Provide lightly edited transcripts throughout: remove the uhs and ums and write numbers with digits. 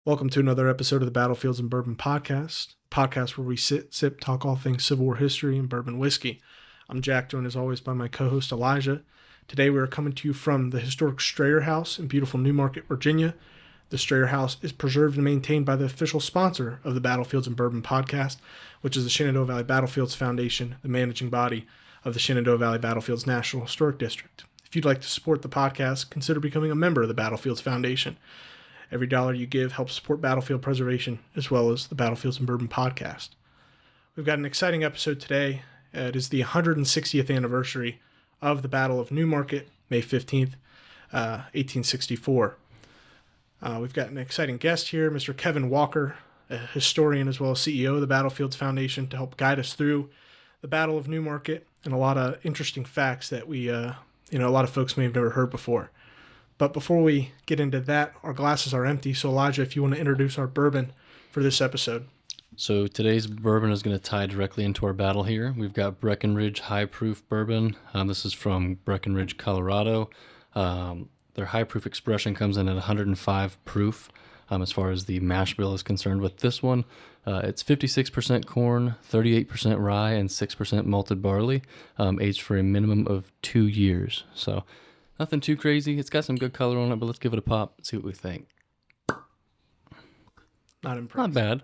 Welcome to another episode of the Battlefields Bourbon Podcast, podcast where we sit, sip, talk all things Civil War history and bourbon whiskey. I'm Jack, joined as always by my co-host Elijah. Today we are coming to you from the historic Strayer House in beautiful Newmarket, Virginia. The Strayer House is preserved and maintained by the official sponsor of the Battlefields Bourbon Podcast, which is the Shenandoah Valley Battlefields Foundation, the managing body of the Shenandoah Valley Battlefields National Historic District. If you'd like to support the podcast, consider becoming a member of the Battlefields Foundation. Every dollar you give helps support battlefield preservation, as well as the Battlefields Bourbon Podcast. We've got an exciting episode today. It is the 160th anniversary of the Battle of Newmarket, May 15th, 1864. We've got an exciting guest here, Mr. Keven Walker, a historian as well as CEO of the Battlefields Foundation, to help guide us through the Battle of Newmarket and a lot of interesting facts that a lot of folks may have never heard before. But before we get into that, our glasses are empty. So Elijah, if you want to introduce our bourbon for this episode. So today's bourbon is going to tie directly into our battle here. We've got Breckenridge High Proof Bourbon. This is from Breckenridge, Colorado. Their high proof expression comes in at 105 proof as far as the mash bill is concerned. With this one, it's 56% corn, 38% rye, and 6% malted barley, aged for a minimum of 2 years. So nothing too crazy. It's got some good color on it, but let's give it a pop, see what we think. Not impressed. Not bad.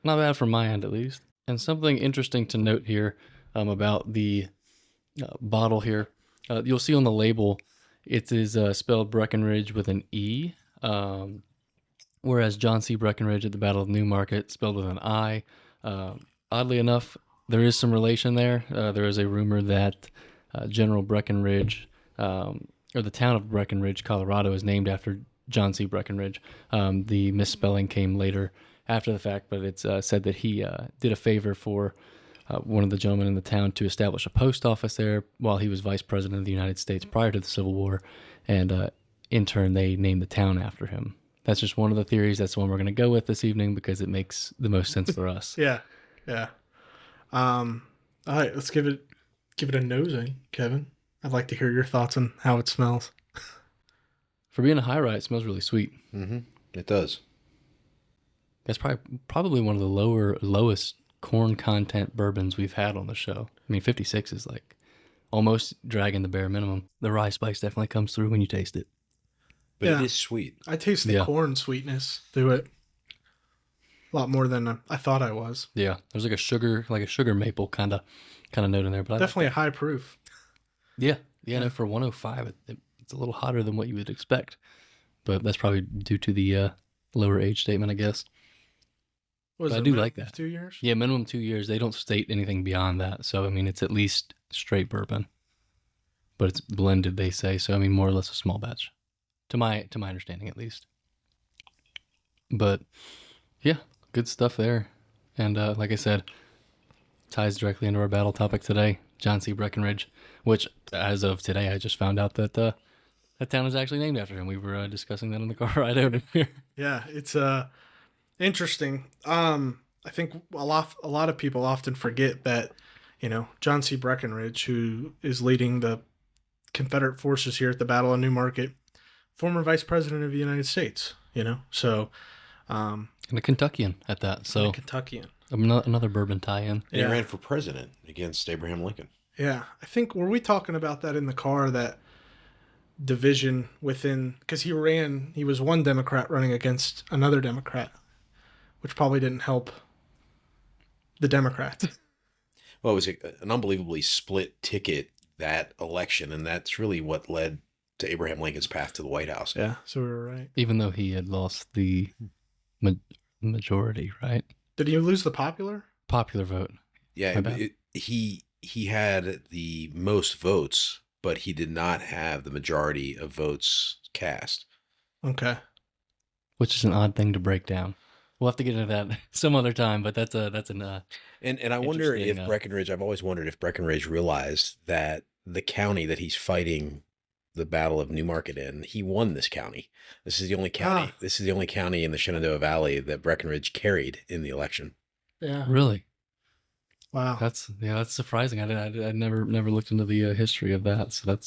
Not bad from my end, at least. And something interesting to note here about the bottle here. You'll see on the label, it is spelled Breckenridge with an E, whereas John C. Breckenridge at the Battle of Newmarket spelled with an I. Oddly enough, there is some relation there. There is a rumor that General Breckenridge, or the town of Breckenridge, Colorado, is named after John C. Breckenridge. The misspelling came later after the fact, but it's said that he did a favor for one of the gentlemen in the town to establish a post office there while he was vice president of the United States prior to the Civil War, and in turn they named the town after him. That's just one of the theories. That's the one we're going to go with this evening because it makes the most sense for us. Yeah. All right, let's give it a nosing, Kevin. I'd like to hear your thoughts on how it smells. For being a high rye, it smells really sweet. Mm-hmm. It does. That's probably one of the lowest corn content bourbons we've had on the show. I mean, 56 is like almost dragging the bare minimum. The rye spice definitely comes through when you taste it. But it is sweet. I taste the corn sweetness through it a lot more than I thought I was. Yeah, there's like a sugar maple kind of note in there. But definitely a high proof. Yeah. No, for 105, it's a little hotter than what you would expect. But that's probably due to the lower age statement, I guess. I do like that. 2 years? Yeah, minimum 2 years. They don't state anything beyond that. So, I mean, it's at least straight bourbon. But it's blended, they say. So, I mean, more or less a small batch. To my understanding, at least. But, yeah, good stuff there. And like I said, ties directly into our battle topic today, John C. Breckenridge, which, as of today, I just found out that that town is actually named after him. We were discussing that in the car ride over here. Yeah, it's interesting. I think a lot of people often forget that, John C. Breckenridge, who is leading the Confederate forces here at the Battle of Newmarket, former vice president of the United States, so. And a Kentuckian at that. So Kentuckian. Another bourbon tie-in. And he ran for president against Abraham Lincoln. Yeah. I think, were we talking about that in the car, that division within, because he was one Democrat running against another Democrat, which probably didn't help the Democrats. Well, it was an unbelievably split ticket, that election, and that's really what led to Abraham Lincoln's path to the White House. Yeah, so we were right. Even though he had lost the majority, right? Did he lose the popular vote? Yeah, he had the most votes, but he did not have the majority of votes cast. Okay. Which is an odd thing to break down. We'll have to get into that some other time, but that's an and I wonder if Breckenridge. I've always wondered if Breckenridge realized that the county that he's fighting the Battle of Newmarket in, he won this county. This is the only county. This is the only county in the Shenandoah Valley that Breckenridge carried in the election. Yeah. Really? Wow. That's surprising. I never looked into the history of that. So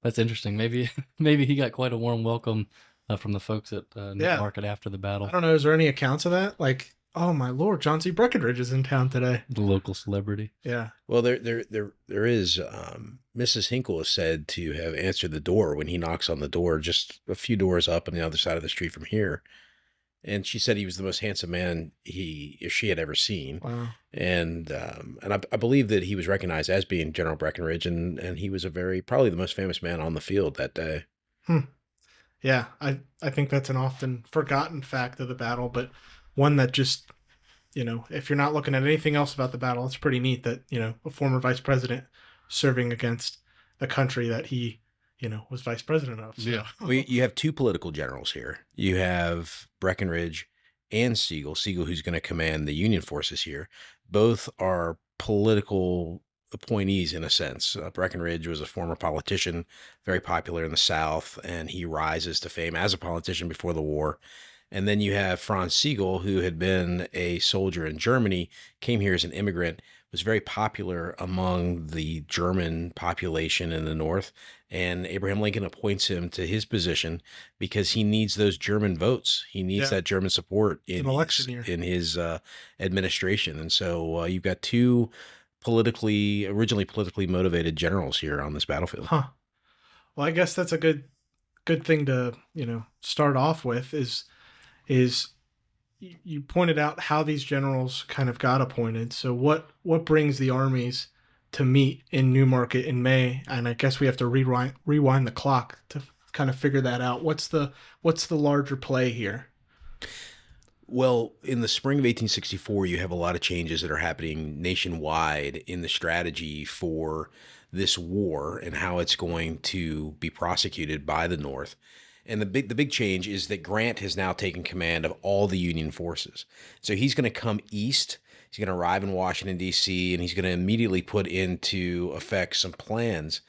that's interesting. Maybe he got quite a warm welcome from the folks at Yeah. Newmarket after the battle. I don't know. Is there any accounts of that? Like, oh my Lord, John C. Breckenridge is in town today. The local celebrity. Yeah. Well, there is. Mrs. Hinkle is said to have answered the door when he knocks on the door, just a few doors up on the other side of the street from here. And she said he was the most handsome man she had ever seen. Wow. And I believe that he was recognized as being General Breckenridge, and he was probably the most famous man on the field that day. Yeah, I think that's an often forgotten fact of the battle, but one that just, if you're not looking at anything else about the battle, it's pretty neat that, a former vice president serving against the country that he, was vice president of. So. Yeah. Well, you have two political generals here. You have Breckenridge and Sigel, who's going to command the Union forces here. Both are political appointees in a sense. Breckenridge was a former politician, very popular in the South, and he rises to fame as a politician before the war. And then you have Franz Sigel, who had been a soldier in Germany, came here as an immigrant, was very popular among the German population in the North. And Abraham Lincoln appoints him to his position because he needs those German votes. He needs that German support in his administration. And so you've got two originally politically motivated generals here on this battlefield. Huh. Well, I guess that's a good thing to, start off with is you pointed out how these generals kind of got appointed. So what brings the armies to meet in Newmarket in May? And I guess we have to rewind the clock to kind of figure that out. What's the larger play here? Well, in the spring of 1864, you have a lot of changes that are happening nationwide in the strategy for this war and how it's going to be prosecuted by the North. And the big change is that Grant has now taken command of all the Union forces. So he's going to come east. He's going to arrive in Washington, D.C., and he's going to immediately put into effect some plans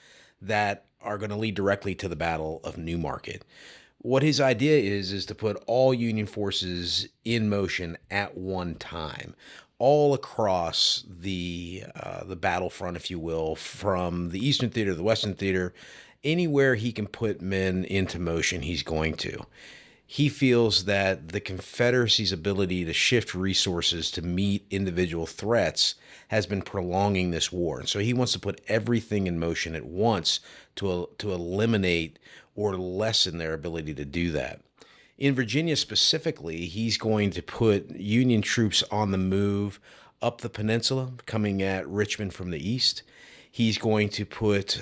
that are going to lead directly to the Battle of Newmarket. What his idea is to put all Union forces in motion at one time, all across the battlefront, if you will, from the Eastern Theater to the Western Theater. Anywhere he can put men into motion, he's going to. He feels that the Confederacy's ability to shift resources to meet individual threats has been prolonging this war. And so he wants to put everything in motion at once to eliminate or lessen their ability to do that. In Virginia specifically, he's going to put Union troops on the move up the peninsula, coming at Richmond from the east. He's going to put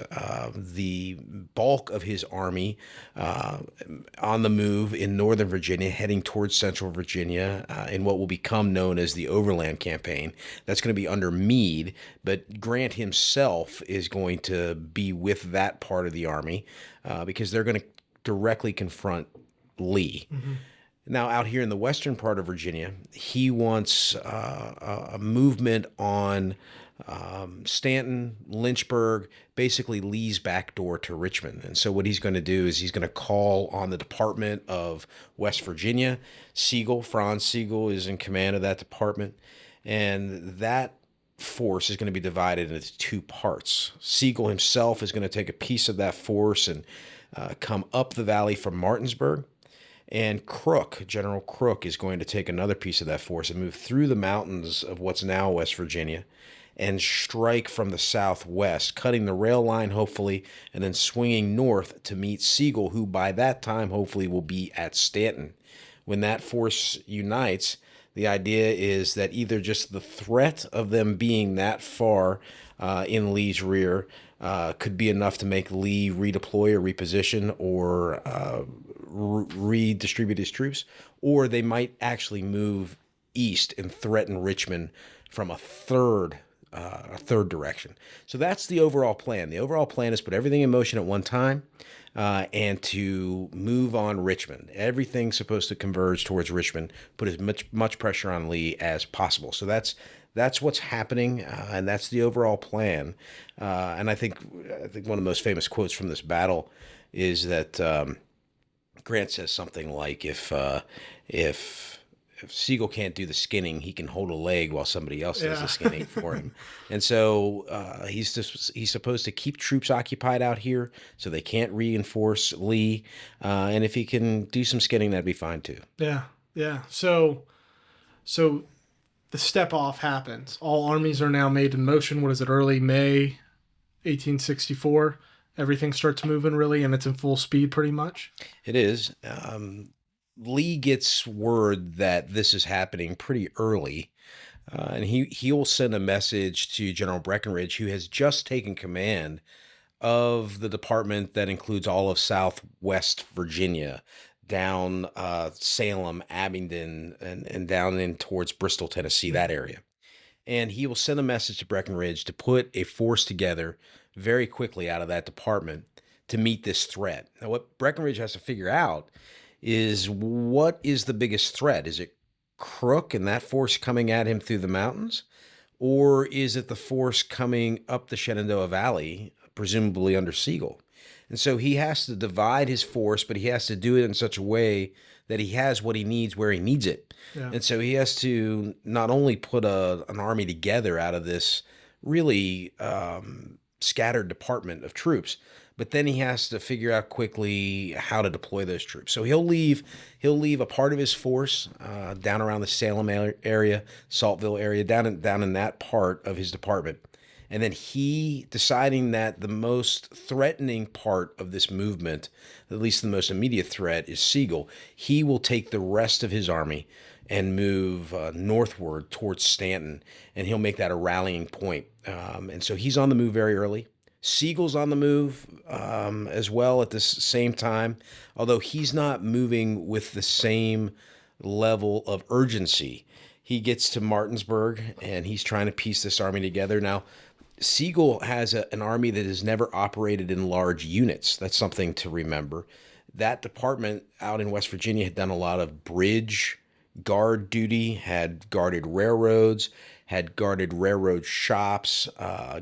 the bulk of his army on the move in northern Virginia, heading towards central Virginia in what will become known as the Overland Campaign. That's going to be under Meade, but Grant himself is going to be with that part of the army because they're going to directly confront Lee. Mm-hmm. Now, out here in the western part of Virginia, he wants a movement on Stanton, Lynchburg, basically Lee's back door to Richmond. And so what he's going to do is he's going to call on the Department of West Virginia. Franz Sigel is in command of that department. And that force is going to be divided into two parts. Sigel himself is going to take a piece of that force and come up the valley from Martinsburg. And General Crook, is going to take another piece of that force and move through the mountains of what's now West Virginia and strike from the southwest, cutting the rail line, hopefully, and then swinging north to meet Sigel, who by that time hopefully will be at Stanton. When that force unites, the idea is that either just the threat of them being that far in Lee's rear could be enough to make Lee redeploy or reposition or redistribute his troops, or they might actually move east and threaten Richmond from a third direction. So that's the overall plan. The overall plan is put everything in motion at one time and to move on Richmond. Everything's supposed to converge towards Richmond, put as much pressure on Lee as possible. So that's what's happening, and that's the overall plan. And I think one of the most famous quotes from this battle is that Grant says something like, if if Sigel can't do the skinning, he can hold a leg while somebody else does the skinning for him. And so he's supposed to keep troops occupied out here so they can't reinforce Lee. And if he can do some skinning, that'd be fine too. Yeah, yeah. So the step off happens. All armies are now made in motion. What is it, early May 1864? Everything starts moving really, and it's in full speed pretty much. It is. Lee gets word that this is happening pretty early, and he will send a message to General Breckenridge, who has just taken command of the department that includes all of Southwest Virginia, down Salem, Abingdon, and down in towards Bristol, Tennessee, that area. And he will send a message to Breckenridge to put a force together very quickly out of that department to meet this threat. Now, what Breckenridge has to figure out is, what is the biggest threat? Is it Crook and that force coming at him through the mountains? Or is it the force coming up the Shenandoah Valley, presumably under Sigel? And so he has to divide his force, but he has to do it in such a way that he has what he needs where he needs it. Yeah. And so he has to not only put an army together out of this really scattered department of troops, but then he has to figure out quickly how to deploy those troops. So he'll leave a part of his force down around the Salem area, Saltville area, down in that part of his department. And then he, deciding that the most threatening part of this movement, at least the most immediate threat, is Sigel, he will take the rest of his army and move northward towards Stanton, and he'll make that a rallying point. And so he's on the move very early. Sigel's on the move as well at this same time, although he's not moving with the same level of urgency. He gets to Martinsburg, and he's trying to piece this army together. Now, Sigel has an army that has never operated in large units. That's something to remember. That department out in West Virginia had done a lot of bridge guard duty, had guarded railroads, had guarded railroad shops,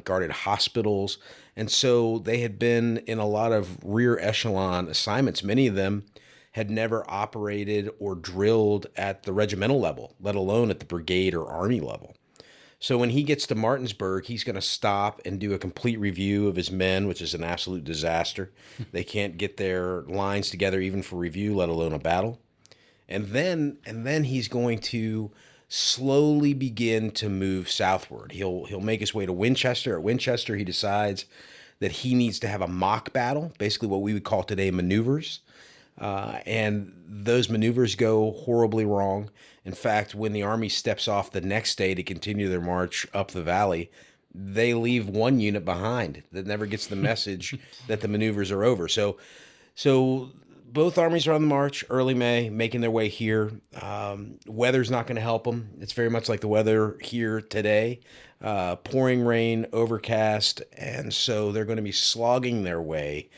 guarded hospitals. And so they had been in a lot of rear echelon assignments. Many of them had never operated or drilled at the regimental level, let alone at the brigade or army level. So when he gets to Martinsburg, he's going to stop and do a complete review of his men, which is an absolute disaster. They can't get their lines together even for review, let alone a battle. And then he's going to slowly begin to move southward. He'll make his way to Winchester. At Winchester, he decides that he needs to have a mock battle, basically what we would call today maneuvers. And those maneuvers go horribly wrong. In fact, when the army steps off the next day to continue their march up the valley, they leave one unit behind that never gets the message that the maneuvers are over. So both armies are on the march early May, making their way here. Weather's not going to help them. It's very much like the weather here today. Pouring rain, overcast, and so they're going to be slogging their way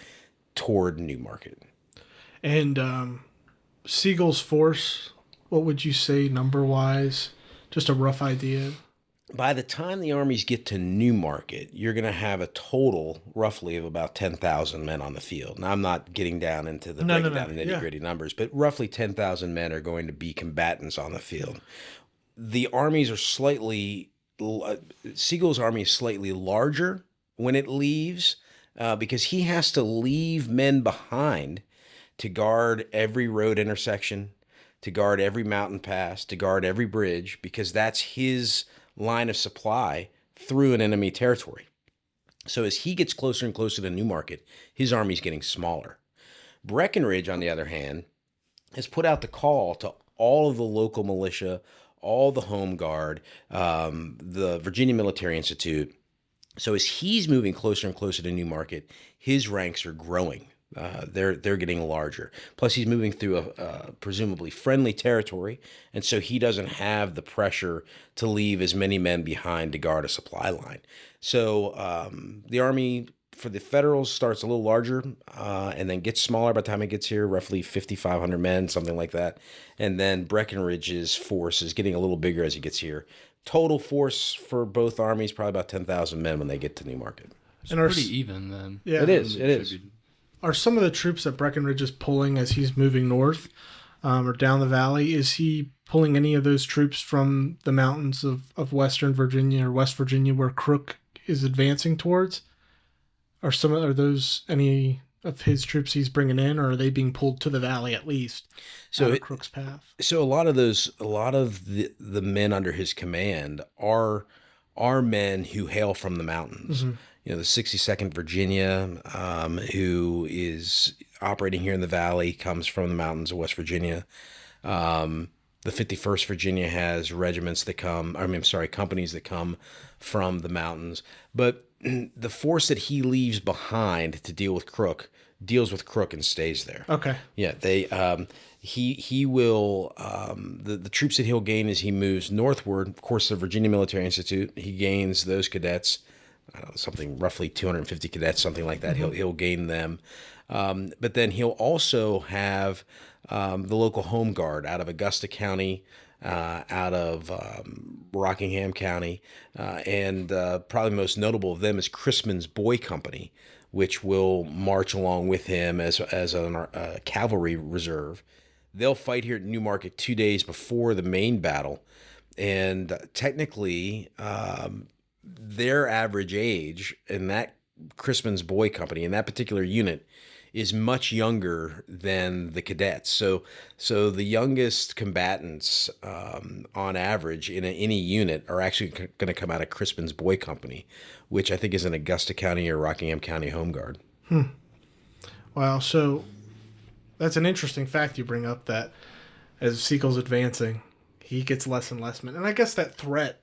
toward Newmarket. And Sigel's force, what would you say number-wise? Just a rough idea. By the time the armies get to Newmarket, you're going to have a total, roughly, of about 10,000 men on the field. Now, I'm not getting down into the nitty-gritty numbers, but roughly 10,000 men are going to be combatants on the field. The armies are Sigel's army is slightly larger when it leaves because he has to leave men behind to guard every road intersection, to guard every mountain pass, to guard every bridge, because that's his line of supply through an enemy territory. So as he gets closer and closer to Newmarket, his army's getting smaller. Breckenridge, on the other hand, has put out the call to all of the local militia, all the Home Guard, the Virginia Military Institute. So as he's moving closer and closer to Newmarket, his ranks are growing. They're getting larger. Plus, he's moving through a presumably friendly territory, and so he doesn't have the pressure to leave as many men behind to guard a supply line. So the army for the Federals starts a little larger and then gets smaller by the time it gets here, roughly 5,500 men, something like that. And then Breckenridge's force is getting a little bigger as he gets here. Total force for both armies, probably about 10,000 men when they get to Newmarket. It's pretty even then. Yeah, it is. Are some of the troops that Breckenridge is pulling as he's moving north or down the valley, is he pulling any of those troops from the mountains of Western Virginia or West Virginia where Crook is advancing towards? Are those any of his troops he's bringing in, or are they being pulled to the valley at least? So Crook's path. So a lot of the men under his command are men who hail from the mountains. Mm-hmm. You know, the 62nd Virginia, who is operating here in the valley, comes from the mountains of West Virginia. The 51st Virginia has companies that come from the mountains. But the force that he leaves behind to deal with Crook deals with Crook and stays there. Okay. Yeah, he will the troops that he'll gain as he moves northward. Of course, the Virginia Military Institute. He gains those cadets, something roughly 250 cadets, something like that. Mm-hmm. He'll gain them, but then he'll also have the local home guard out of Augusta County, out of Rockingham County, and probably most notable of them is Crispin's Boy Company, which will march along with him as a cavalry reserve. They'll fight here at Newmarket 2 days before the main battle, and technically their average age in that Crispin's Boy Company, in that particular unit, is much younger than the cadets. So the youngest combatants on average in any unit are actually going to come out of Crispin's Boy Company, which I think is an Augusta County or Rockingham County home guard. Wow. So that's an interesting fact you bring up, that as Siegel's advancing, he gets less and less men. And I guess that threat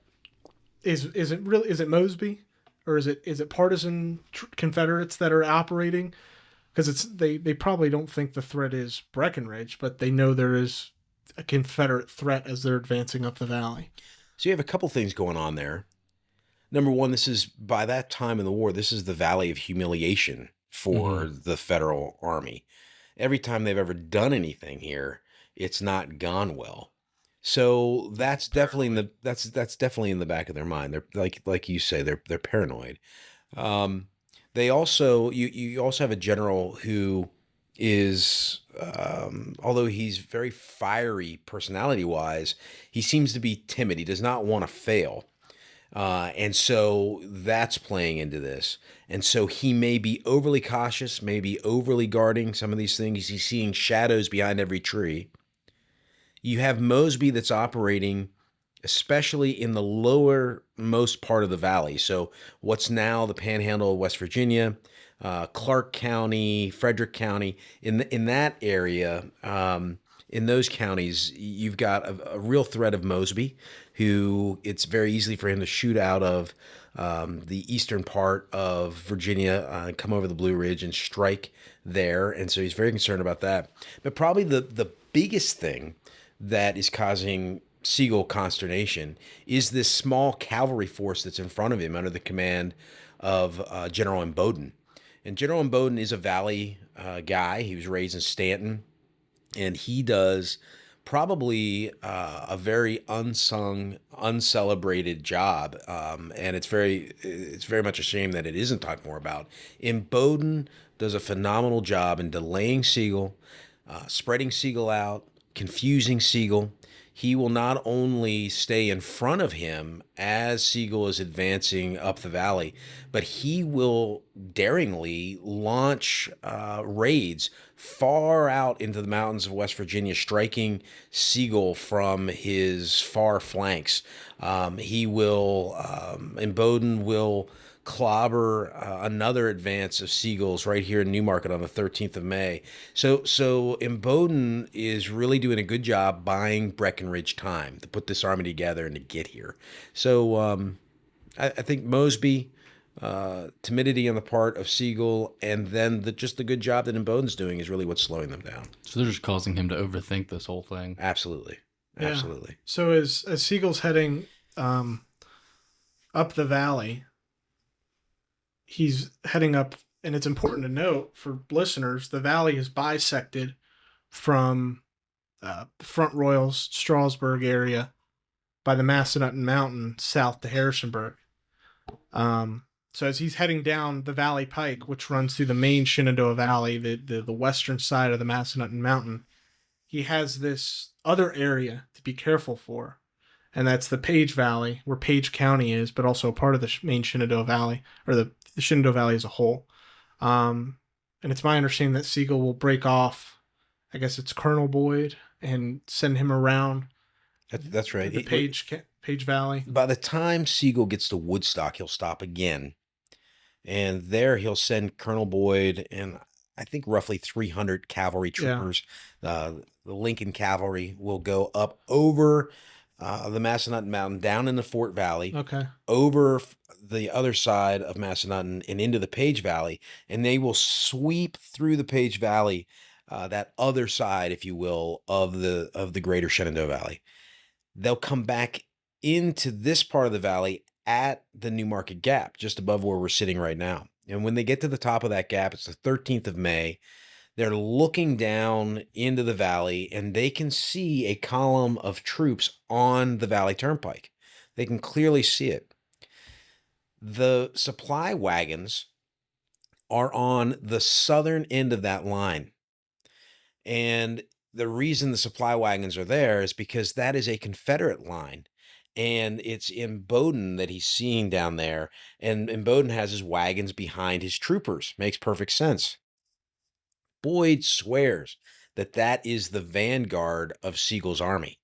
is it Mosby, or is it partisan Confederates that are operating? Because they probably don't think the threat is Breckenridge, but they know there is a Confederate threat as they're advancing up the valley. So you have a couple things going on there. Number one, this is, by that time in the war, this is the valley of humiliation for the Federal Army. Every time they've ever done anything here, it's not gone well. So that's definitely in the back of their mind. They're like you say, they're paranoid. They also, you also have a general who is, although he's very fiery personality-wise, he seems to be timid. He does not want to fail. And so that's playing into this. And so he may be overly cautious, maybe overly guarding some of these things. He's seeing shadows behind every tree. You have Mosby that's operating especially in the lowermost part of the valley. So what's now the panhandle of West Virginia, Clark County, Frederick County, in that area, in those counties, you've got a real threat of Mosby, who it's very easy for him to shoot out of the eastern part of Virginia, come over the Blue Ridge and strike there. And so he's very concerned about that. But probably the biggest thing that is causing Sigel consternation is this small cavalry force that's in front of him under the command of General Imboden. And General Imboden is a valley guy. He was raised in Stanton, and he does probably a very unsung, uncelebrated job, and it's very much a shame that it isn't talked more about. Imboden does a phenomenal job in delaying Sigel, spreading Sigel out, confusing Sigel. He will not only stay in front of him as Sigel is advancing up the valley, but he will daringly launch raids far out into the mountains of West Virginia, striking Sigel from his far flanks. Imboden will clobber another advance of Sigel's right here in Newmarket on the 13th of May. So Imboden is really doing a good job buying Breckenridge time to put this army together and to get here. So I think Mosby, timidity on the part of Sigel, and then just the good job that Imboden's doing is really what's slowing them down. So they're just causing him to overthink this whole thing. Absolutely. Yeah. Absolutely. So as Sigel's heading up the valley, he's heading up, and it's important to note for listeners, the valley is bisected from Front Royal's Strasburg area by the Massanutten Mountain south to Harrisonburg. So as he's heading down the Valley Pike, which runs through the main Shenandoah Valley, the western side of the Massanutten Mountain, he has this other area to be careful for, and that's the Page Valley, where Page County is, but also a part of the main Shenandoah Valley, or the Shenandoah Valley as a whole. And it's my understanding that Siegel will break off, I guess it's Colonel Boyd, and send him around. That's right. The Page Valley. By the time Siegel gets to Woodstock, he'll stop again. And there he'll send Colonel Boyd and I think roughly 300 cavalry troopers. Yeah. The Lincoln Cavalry will go up over the Massanutten Mountain, down in the Fort Valley, over the other side of Massanutten and into the Page Valley. And they will sweep through the Page Valley, that other side, if you will, of the greater Shenandoah Valley. They'll come back into this part of the valley at the New Market Gap, just above where we're sitting right now. And when they get to the top of that gap, it's the 13th of May, they're looking down into the valley and they can see a column of troops on the Valley Turnpike. They can clearly see it. The supply wagons are on the southern end of that line. And the reason the supply wagons are there is because that is a Confederate line. And it's Imboden that he's seeing down there. And Imboden has his wagons behind his troopers. Makes perfect sense. Boyd swears that that is the vanguard of Siegel's army.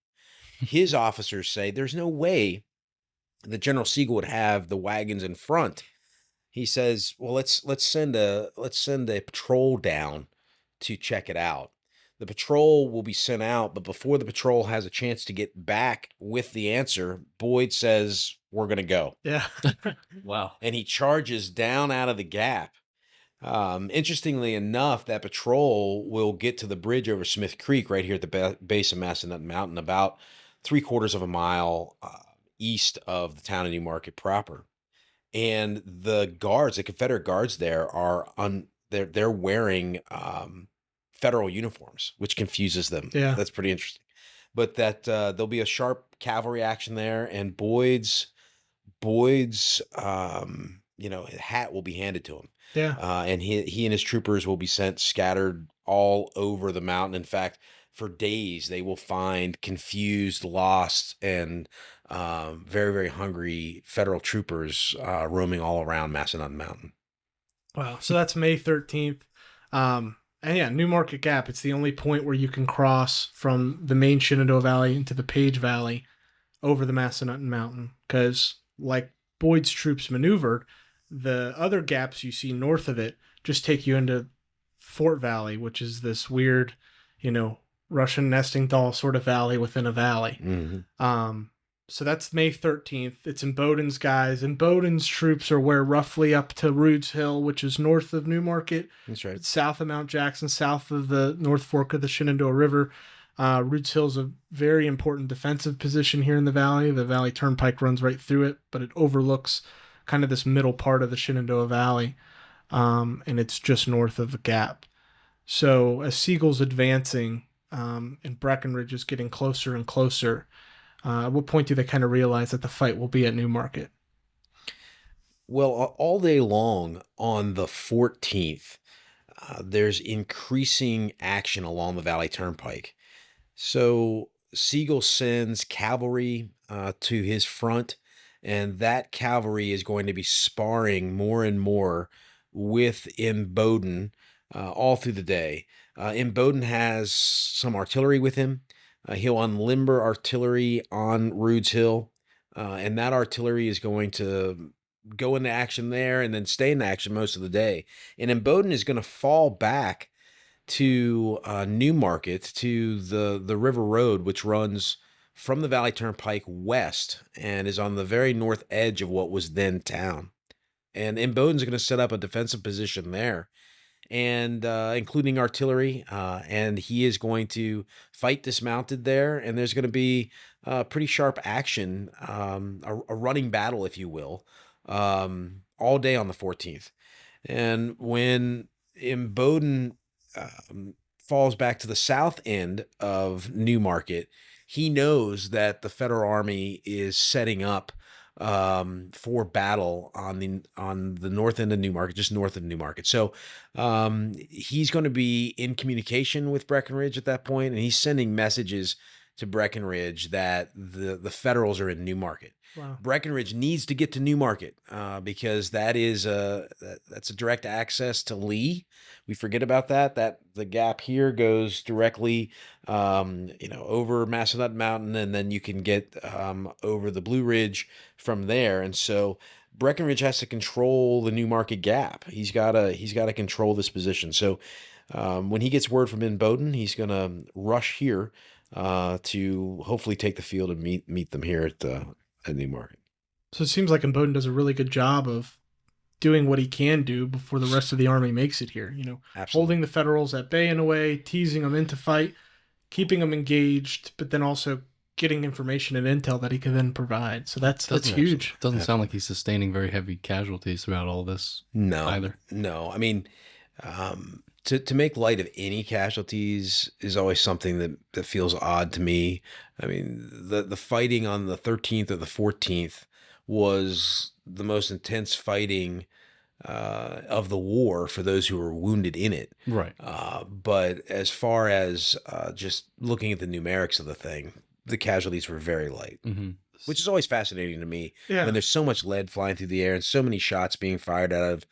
His officers say there's no way that General Siegel would have the wagons in front. He says, well, let's send a patrol down to check it out. The patrol will be sent out, but before the patrol has a chance to get back with the answer, Boyd says, we're going to go. Yeah. Wow. And he charges down out of the gap. Interestingly enough, that patrol will get to the bridge over Smith Creek right here at the base of Massanutten Mountain, about 3/4 of a mile east of the town of New Market proper. And the guards, the Confederate guards there they're wearing federal uniforms, which confuses them. Yeah. That's pretty interesting. But that there'll be a sharp cavalry action there, and Boyd's hat will be handed to him. Yeah. And he and his troopers will be sent scattered all over the mountain. In fact, for days they will find confused, lost, and very, very hungry federal troopers roaming all around Massanutten Mountain. Wow. So that's May 13th. And yeah, New Market Gap, it's the only point where you can cross from the main Shenandoah Valley into the Page Valley over the Massanutten Mountain. Because like Boyd's troops maneuvered, the other gaps you see north of it just take you into Fort Valley, which is this weird, Russian nesting doll sort of valley within a valley. Mm-hmm. So that's May 13th. It's Imboden's guys. Imboden's troops are where roughly up to Rude's Hill, which is north of New Market. That's right. It's south of Mount Jackson, south of the North Fork of the Shenandoah River. Rude's Hill is a very important defensive position here in the valley. The Valley Turnpike runs right through it, but it overlooks kind of this middle part of the Shenandoah Valley, and it's just north of the Gap. So as Siegel's advancing and Breckenridge is getting closer and closer, at what point do they kind of realize that the fight will be at New Market? Well, all day long on the 14th, there's increasing action along the Valley Turnpike. So Siegel sends cavalry to his front, and that cavalry is going to be sparring more and more with Imboden all through the day. Imboden has some artillery with him. He'll unlimber artillery on Rude's Hill, and that artillery is going to go into action there and then stay in action most of the day. And Imboden is going to fall back to New Market, to the River Road, which runs from the Valley Turnpike west and is on the very north edge of what was then town. And Imboden's going to set up a defensive position there, and including artillery, and he is going to fight dismounted there, and there's going to be pretty sharp action, a running battle, if you will, all day on the 14th. And when Imboden falls back to the south end of New Market, he knows that the Federal Army is setting up for battle on the north end of Newmarket, just north of Newmarket. So he's going to be in communication with Breckenridge at that point, and he's sending messages to Breckenridge that the Federals are in Newmarket. Wow. Breckenridge needs to get to Newmarket because that's a direct access to Lee. We forget about that. That the gap here goes directly, over Massanutten Mountain, and then you can get over the Blue Ridge from there. And so Breckenridge has to control the Newmarket gap. He's got to control this position. So when he gets word from Imboden, he's going to rush here to hopefully take the field and meet them here at Newmarket. So it seems like Imboden does a really good job of doing what he can do before the rest of the army makes it here. Absolutely. Holding the Federals at bay in a way, teasing them into fight, keeping them engaged, but then also getting information and intel that he can then provide. So that's huge. It doesn't sound like he's sustaining very heavy casualties throughout all this. No, either. No. I mean, to make light of any casualties is always something that feels odd to me. I mean, the fighting on the 13th or the 14th was the most intense fighting of the war for those who were wounded in it. Right. But as far as just looking at the numerics of the thing, the casualties were very light, which is always fascinating to me. Yeah. When there's so much lead flying through the air and so many shots being fired out of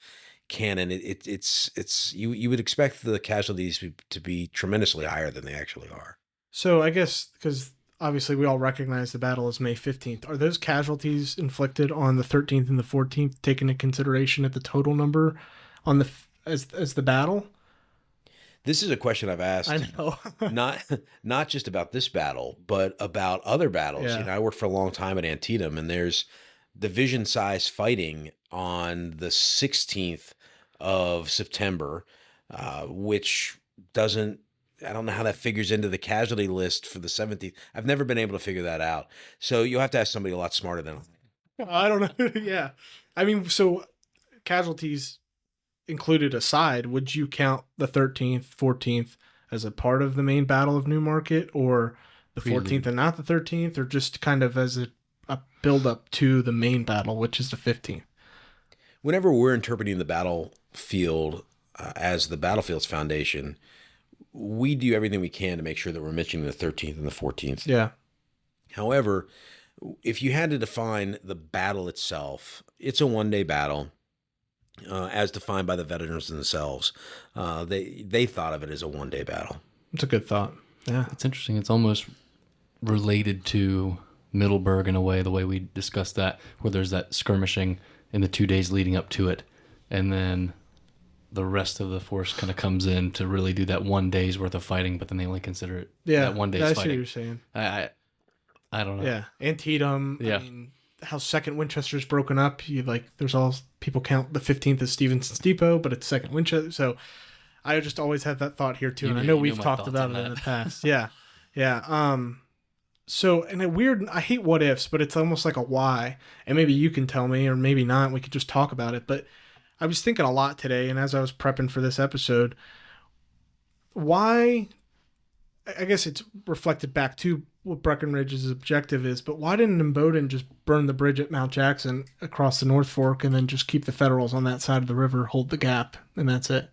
cannon, it's you would expect the casualties to be tremendously higher than they actually are. So I guess because obviously we all recognize the battle is May 15th. Are those casualties inflicted on the 13th and the 14th taken into consideration at the total number on as the battle? This is a question I've asked. I know. not just about this battle, but about other battles. Yeah. I worked for a long time at Antietam, and there's division size fighting on the 16th of September, which I don't know how that figures into the casualty list for the 17th. I've never been able to figure that out. So you'll have to ask somebody a lot smarter than I don't know. Yeah. I mean, so casualties included aside, would you count the 13th, 14th as a part of the main battle of Newmarket, or the 14th and not the 13th, or just kind of as a build up to the main battle, which is the 15th? Whenever we're interpreting the battlefield as the Battlefields Foundation, we do everything we can to make sure that we're mentioning the 13th and the 14th. Yeah. However, if you had to define the battle itself, it's a one-day battle, as defined by the veterans themselves. They thought of it as a one-day battle. It's a good thought. Yeah. It's interesting. It's almost related to Middleburg in a way, the way we discussed that, where there's that skirmishing in the 2 days leading up to it, and then the rest of the force kind of comes in to really do that 1 day's worth of fighting, but then they only consider it that 1 day's fighting. I see what you're saying. I don't know. Yeah. Antietam. Yeah. I mean, how 2nd Winchester's broken up. There's all people count the 15th as Stevenson's Depot, but it's 2nd Winchester. So I just always had that thought here too. And I know we've talked about it in the past. Yeah. Yeah. So, and I hate what ifs, but it's almost like a why. And maybe you can tell me, or maybe not. We could just talk about it. But I was thinking a lot today, and as I was prepping for this episode, why, I guess it's reflected back to what Breckenridge's objective is, but why didn't Imboden just burn the bridge at Mount Jackson across the North Fork and then just keep the Federals on that side of the river, hold the gap, and that's it?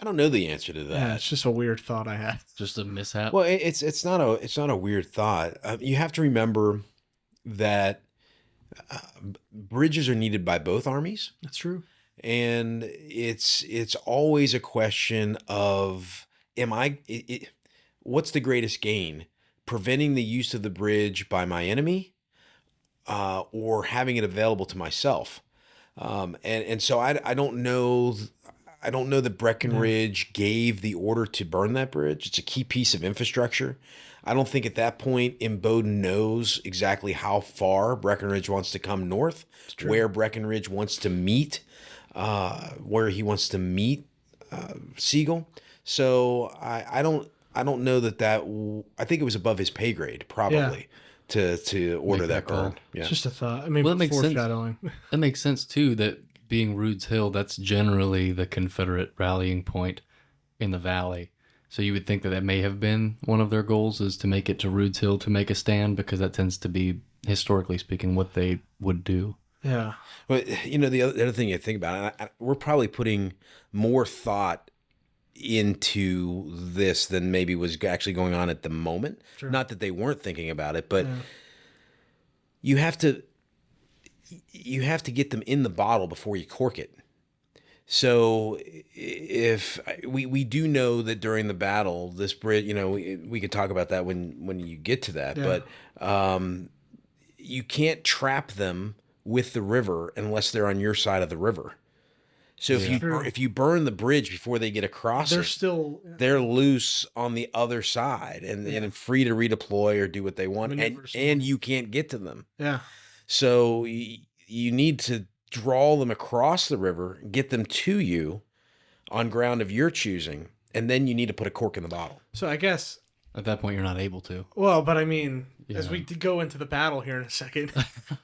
I don't know the answer to that. Yeah, it's just a weird thought I had. Just a mishap. Well, it's not a weird thought. You have to remember that bridges are needed by both armies. That's true. And it's always a question of, what's the greatest gain? Preventing the use of the bridge by my enemy, or having it available to myself. And so I don't know. I don't know that Breckenridge gave the order to burn that bridge. It's a key piece of infrastructure. I don't think at that point Imboden knows exactly how far Breckenridge wants to come north, where Breckenridge wants to meet, where he wants to meet Sigel. So I don't know that I think it was above his pay grade, probably, to order that burn. Yeah. It's just a thought. I mean, well, that makes sense. Foreshadowing. That makes sense too, that being Rude's Hill, that's generally the Confederate rallying point in the valley. So you would think that may have been one of their goals, is to make it to Rude's Hill to make a stand, because that tends to be historically speaking, what they would do. Yeah. Well, the other thing you think about, we're probably putting more thought into this than maybe was actually going on at the moment. Sure. Not that they weren't thinking about it, but you have to get them in the bottle before you cork it. So if we do know that during the battle, this bridge, we could talk about that when you get to that, but you can't trap them with the river unless they're on your side of the river. So if you burn the bridge before they get across, they're loose on the other side and free to redeploy or do what they want, and you can't get to them. Yeah. So you need to draw them across the river, get them to you on ground of your choosing, and then you need to put a cork in the bottle. So I guess at that point you're not able to. Well, but I mean, as we go into the battle here in a second,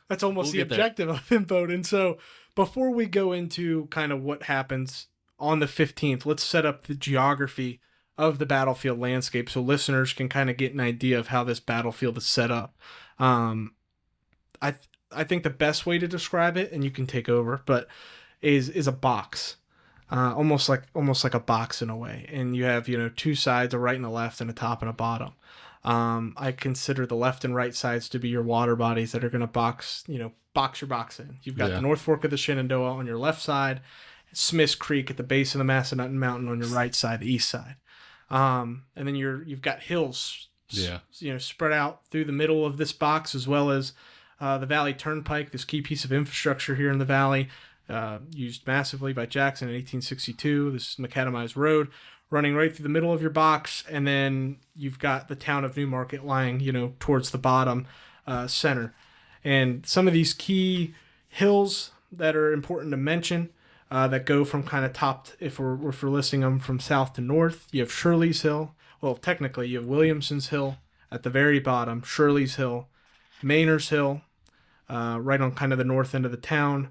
that's almost the objective of Infode. And so before we go into kind of what happens on the 15th, let's set up the geography of the battlefield landscape so listeners can kind of get an idea of how this battlefield is set up. I think the best way to describe it, and you can take over, but is a box, almost like a box in a way. And you have two sides, a right and a left, and a top and a bottom. I consider the left and right sides to be your water bodies that are going to box your box in. You've got the North Fork of the Shenandoah on your left side, Smith's Creek at the base of the Massanutten Mountain on your right side, the east side, and then you've got hills, spread out through the middle of this box, as well as the Valley Turnpike, this key piece of infrastructure here in the valley, used massively by Jackson in 1862. This macadamized road running right through the middle of your box, and then you've got the town of Newmarket lying, towards the bottom center. And some of these key hills that are important to mention that go from kind of top, if we're listing them from south to north, you have Shirley's Hill. Well, technically, you have Williamson's Hill at the very bottom, Shirley's Hill, Maynard's Hill, right on kind of the north end of the town.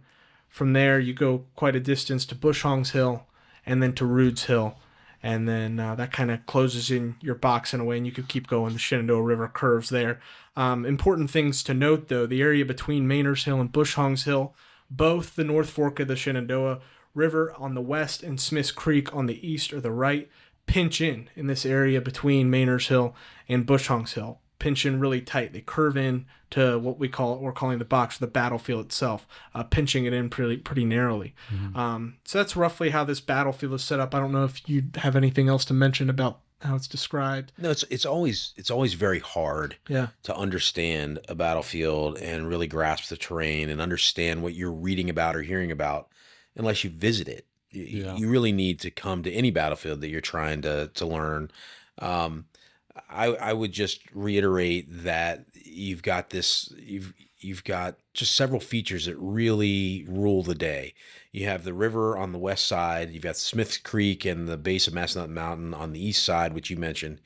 From there, you go quite a distance to Bushong's Hill, and then to Rude's Hill. And then that kind of closes in your box in a way, and you could keep going. The Shenandoah River curves there. Important things to note, though, the area between Maynard's Hill and Bushong's Hill, both the North Fork of the Shenandoah River on the west and Smith's Creek on the east or the right, pinch in this area between Maynard's Hill and Bushong's Hill. Pinch in really tight. They curve in to what we're calling the box, the battlefield itself, pinching it in pretty narrowly. Mm-hmm. So that's roughly how this battlefield is set up. I don't know if you have anything else to mention about how it's described. No, it's always very hard to understand a battlefield and really grasp the terrain and understand what you're reading about or hearing about unless you visit it. You really need to come to any battlefield that you're trying to learn. I would just reiterate that you've got just several features that really rule the day. You have the river on the west side, you've got Smith's Creek and the base of Massanutten Mountain on the east side, which you mentioned,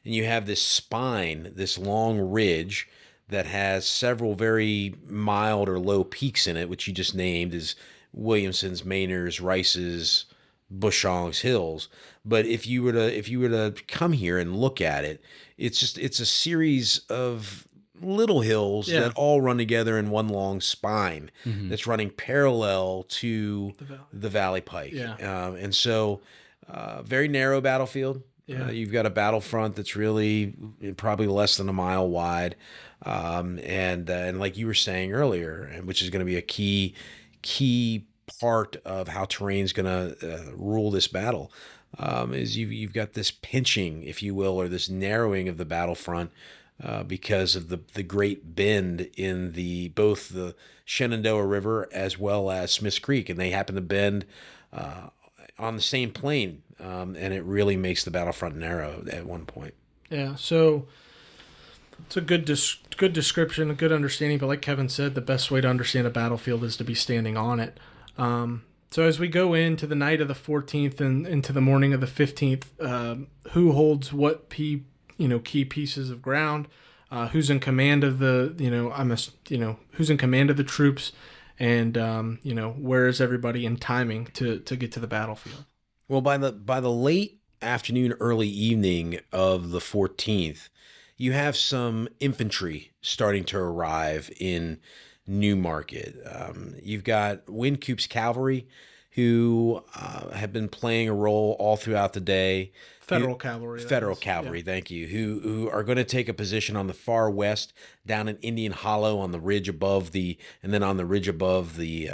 and you have this spine, this long ridge that has several very mild or low peaks in it, which you just named as Williamson's, Maynard's, Rice's, Bushong's hills. But if you were to come here and look at it, it's a series of little hills that all run together in one long spine that's running parallel to the Valley Pike. And so very narrow battlefield. You've got a battlefront that's really probably less than a mile wide, and like you were saying earlier, which is going to be a key part of how terrain's going to rule this battle, is you've got this pinching, if you will, or this narrowing of the battlefront because of the great bend in both the Shenandoah River as well as Smith's Creek, and they happen to bend on the same plane, and it really makes the battlefront narrow at one point. Yeah, so it's a good description, a good understanding, but like Kevin said, the best way to understand a battlefield is to be standing on it. So as we go into the night of the 14th and into the morning of the 15th, who holds what key pieces of ground, who's in command of who's in command of the troops, and where is everybody in timing to get to the battlefield? Well, by the late afternoon, early evening of the 14th, you have some infantry starting to arrive in Newmarket. You've got Wincoop's cavalry, who have been playing a role all throughout the day. Federal cavalry. Federal cavalry, yeah. Thank you. Who are going to take a position on the far west, down in Indian Hollow, on the ridge above and then on the ridge above the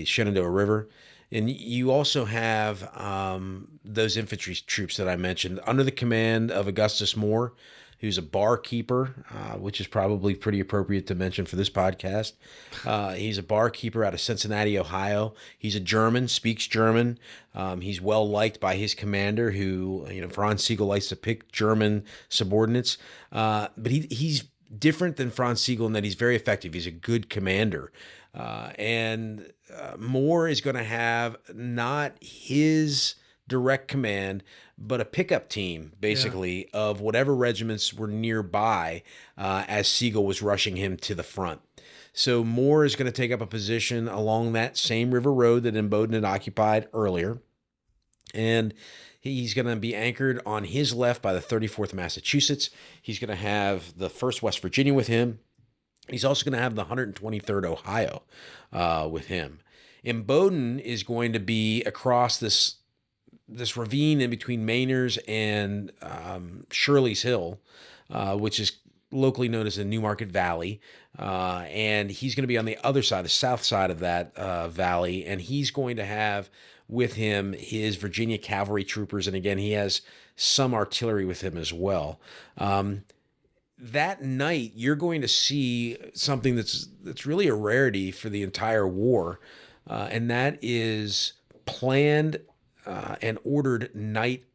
Shenandoah River. And you also have those infantry troops that I mentioned under the command of Augustus Moore, who's a barkeeper, which is probably pretty appropriate to mention for this podcast. He's a barkeeper out of Cincinnati, Ohio. He's a German, speaks German. He's well liked by his commander, who, Franz Sigel likes to pick German subordinates. But he's different than Franz Sigel in that he's very effective. He's a good commander. And Moore is going to have not his direct command, but a pickup team, basically, of whatever regiments were nearby as Sigel was rushing him to the front. So Moore is going to take up a position along that same river road that Imboden had occupied earlier. And he's going to be anchored on his left by the 34th Massachusetts. He's going to have the 1st West Virginia with him. He's also going to have the 123rd Ohio with him. Imboden is going to be across this ravine in between Mainers and Shirley's Hill, which is locally known as the Newmarket Valley. And he's going to be on the other side, the south side of that valley. And he's going to have with him his Virginia cavalry troopers. And again, he has some artillery with him as well. That night, you're going to see something that's really a rarity for the entire war. And that is planned and ordered night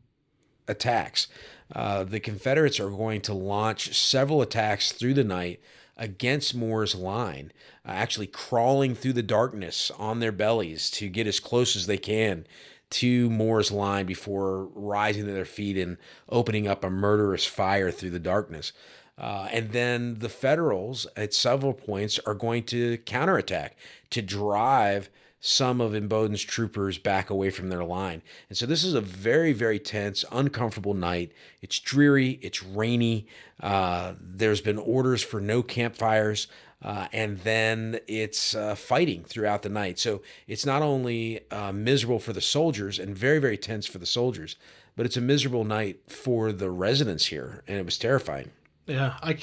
attacks. The Confederates are going to launch several attacks through the night against Moore's line, actually crawling through the darkness on their bellies to get as close as they can to Moore's line before rising to their feet and opening up a murderous fire through the darkness. And then the Federals at several points are going to counterattack to drive some of Imboden's troopers back away from their line. And so this is a very, very tense, uncomfortable night. It's dreary. It's rainy. There's been orders for no campfires. And then it's fighting throughout the night. So it's not only miserable for the soldiers and very, very tense for the soldiers, but it's a miserable night for the residents here. And it was terrifying. Yeah, I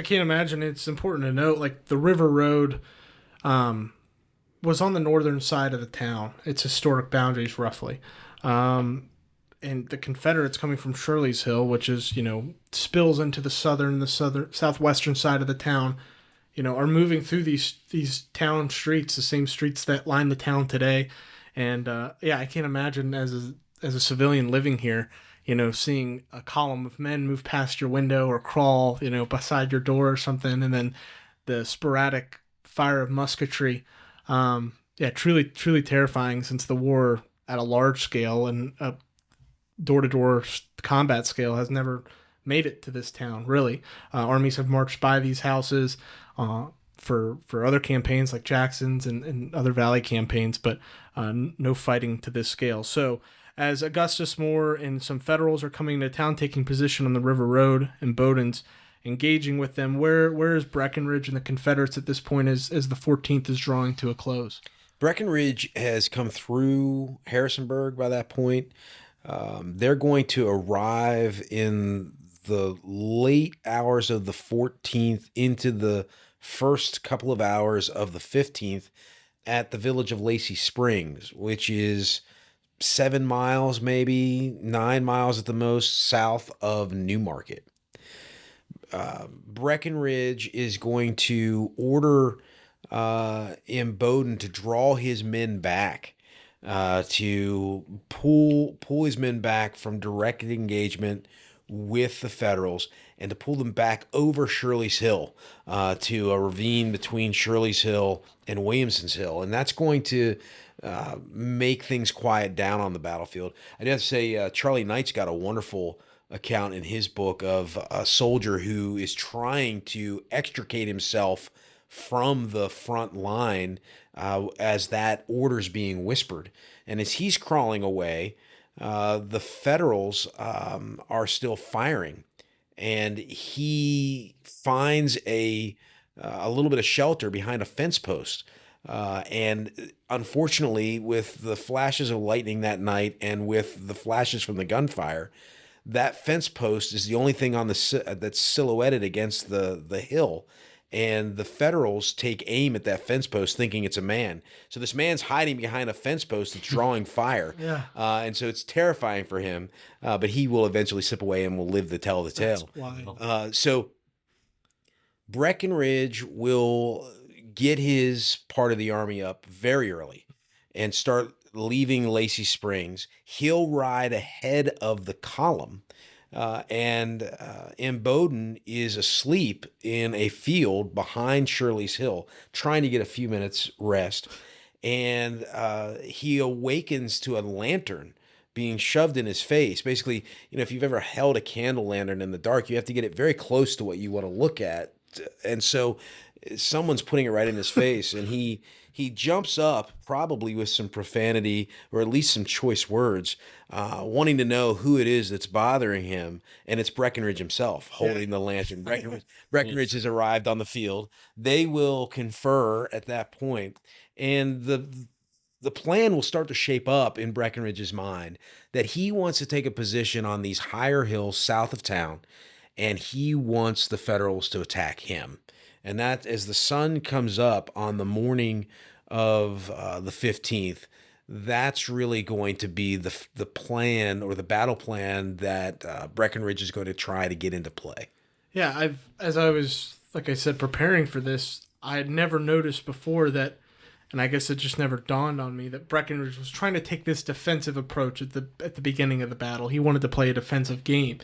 can't imagine. It's important to note, like, the River Road was on the northern side of the town. Its historic boundaries, roughly. And the Confederates coming from Shirley's Hill, which is, spills into the southwestern side of the town, are moving through these town streets, the same streets that line the town today. And I can't imagine as a civilian living here, seeing a column of men move past your window or crawl, beside your door or something, and then the sporadic fire of musketry. Truly, truly terrifying, since the war at a large scale and a door-to-door combat scale has never made it to this town, really. Armies have marched by these houses for other campaigns like Jackson's and other Valley campaigns, but no fighting to this scale. So as Augustus Moore and some Federals are coming to town, taking position on the River Road, and Imboden's engaging with them, where is Breckenridge and the Confederates at this point as the 14th is drawing to a close? Breckenridge has come through Harrisonburg by that point. They're going to arrive in the late hours of the 14th into the first couple of hours of the 15th at the village of Lacey Springs, which is 7 miles, maybe 9 miles at the most, south of Newmarket. Breckenridge is going to order Imboden to draw his men back, to pull his men back from direct engagement with the Federals, and to pull them back over Shirley's Hill to a ravine between Shirley's Hill and Williamson's Hill. And that's going to make things quiet down on the battlefield. I do have to say, Charlie Knight's got a wonderful account in his book of a soldier who is trying to extricate himself from the front line as that order's being whispered. And as he's crawling away, the Federals are still firing. and he finds a little bit of shelter behind a fence post. And unfortunately, with the flashes of lightning that night and with the flashes from the gunfire, that fence post is the only thing on that's silhouetted against the hill. And the Federals take aim at that fence post thinking it's a man. So this man's hiding behind a fence post that's drawing fire. Yeah. And so it's terrifying for him, but he will eventually slip away and will live to tell the tale. So Breckenridge will get his part of the army up very early and start leaving Lacey Springs. He'll ride ahead of the column. And Bowden is asleep in a field behind Shirley's Hill, trying to get a few minutes rest. And he awakens to a lantern being shoved in his face. Basically, if you've ever held a candle lantern in the dark, you have to get it very close to what you want to look at. And so someone's putting it right in his face, and he jumps up, probably with some profanity or at least some choice words, wanting to know who it is that's bothering him. And it's Breckenridge himself holding the lantern. Breckenridge has arrived on the field. They will confer at that point, and the plan will start to shape up in Breckenridge's mind that he wants to take a position on these higher hills south of town, and he wants the Federals to attack him. And that, as the sun comes up on the morning of the 15th, that's really going to be the plan, or the battle plan, that Breckenridge is going to try to get into play. Yeah, as I was, like I said, preparing for this, I had never noticed before that, and I guess it just never dawned on me, that Breckenridge was trying to take this defensive approach at the beginning of the battle. He wanted to play a defensive game.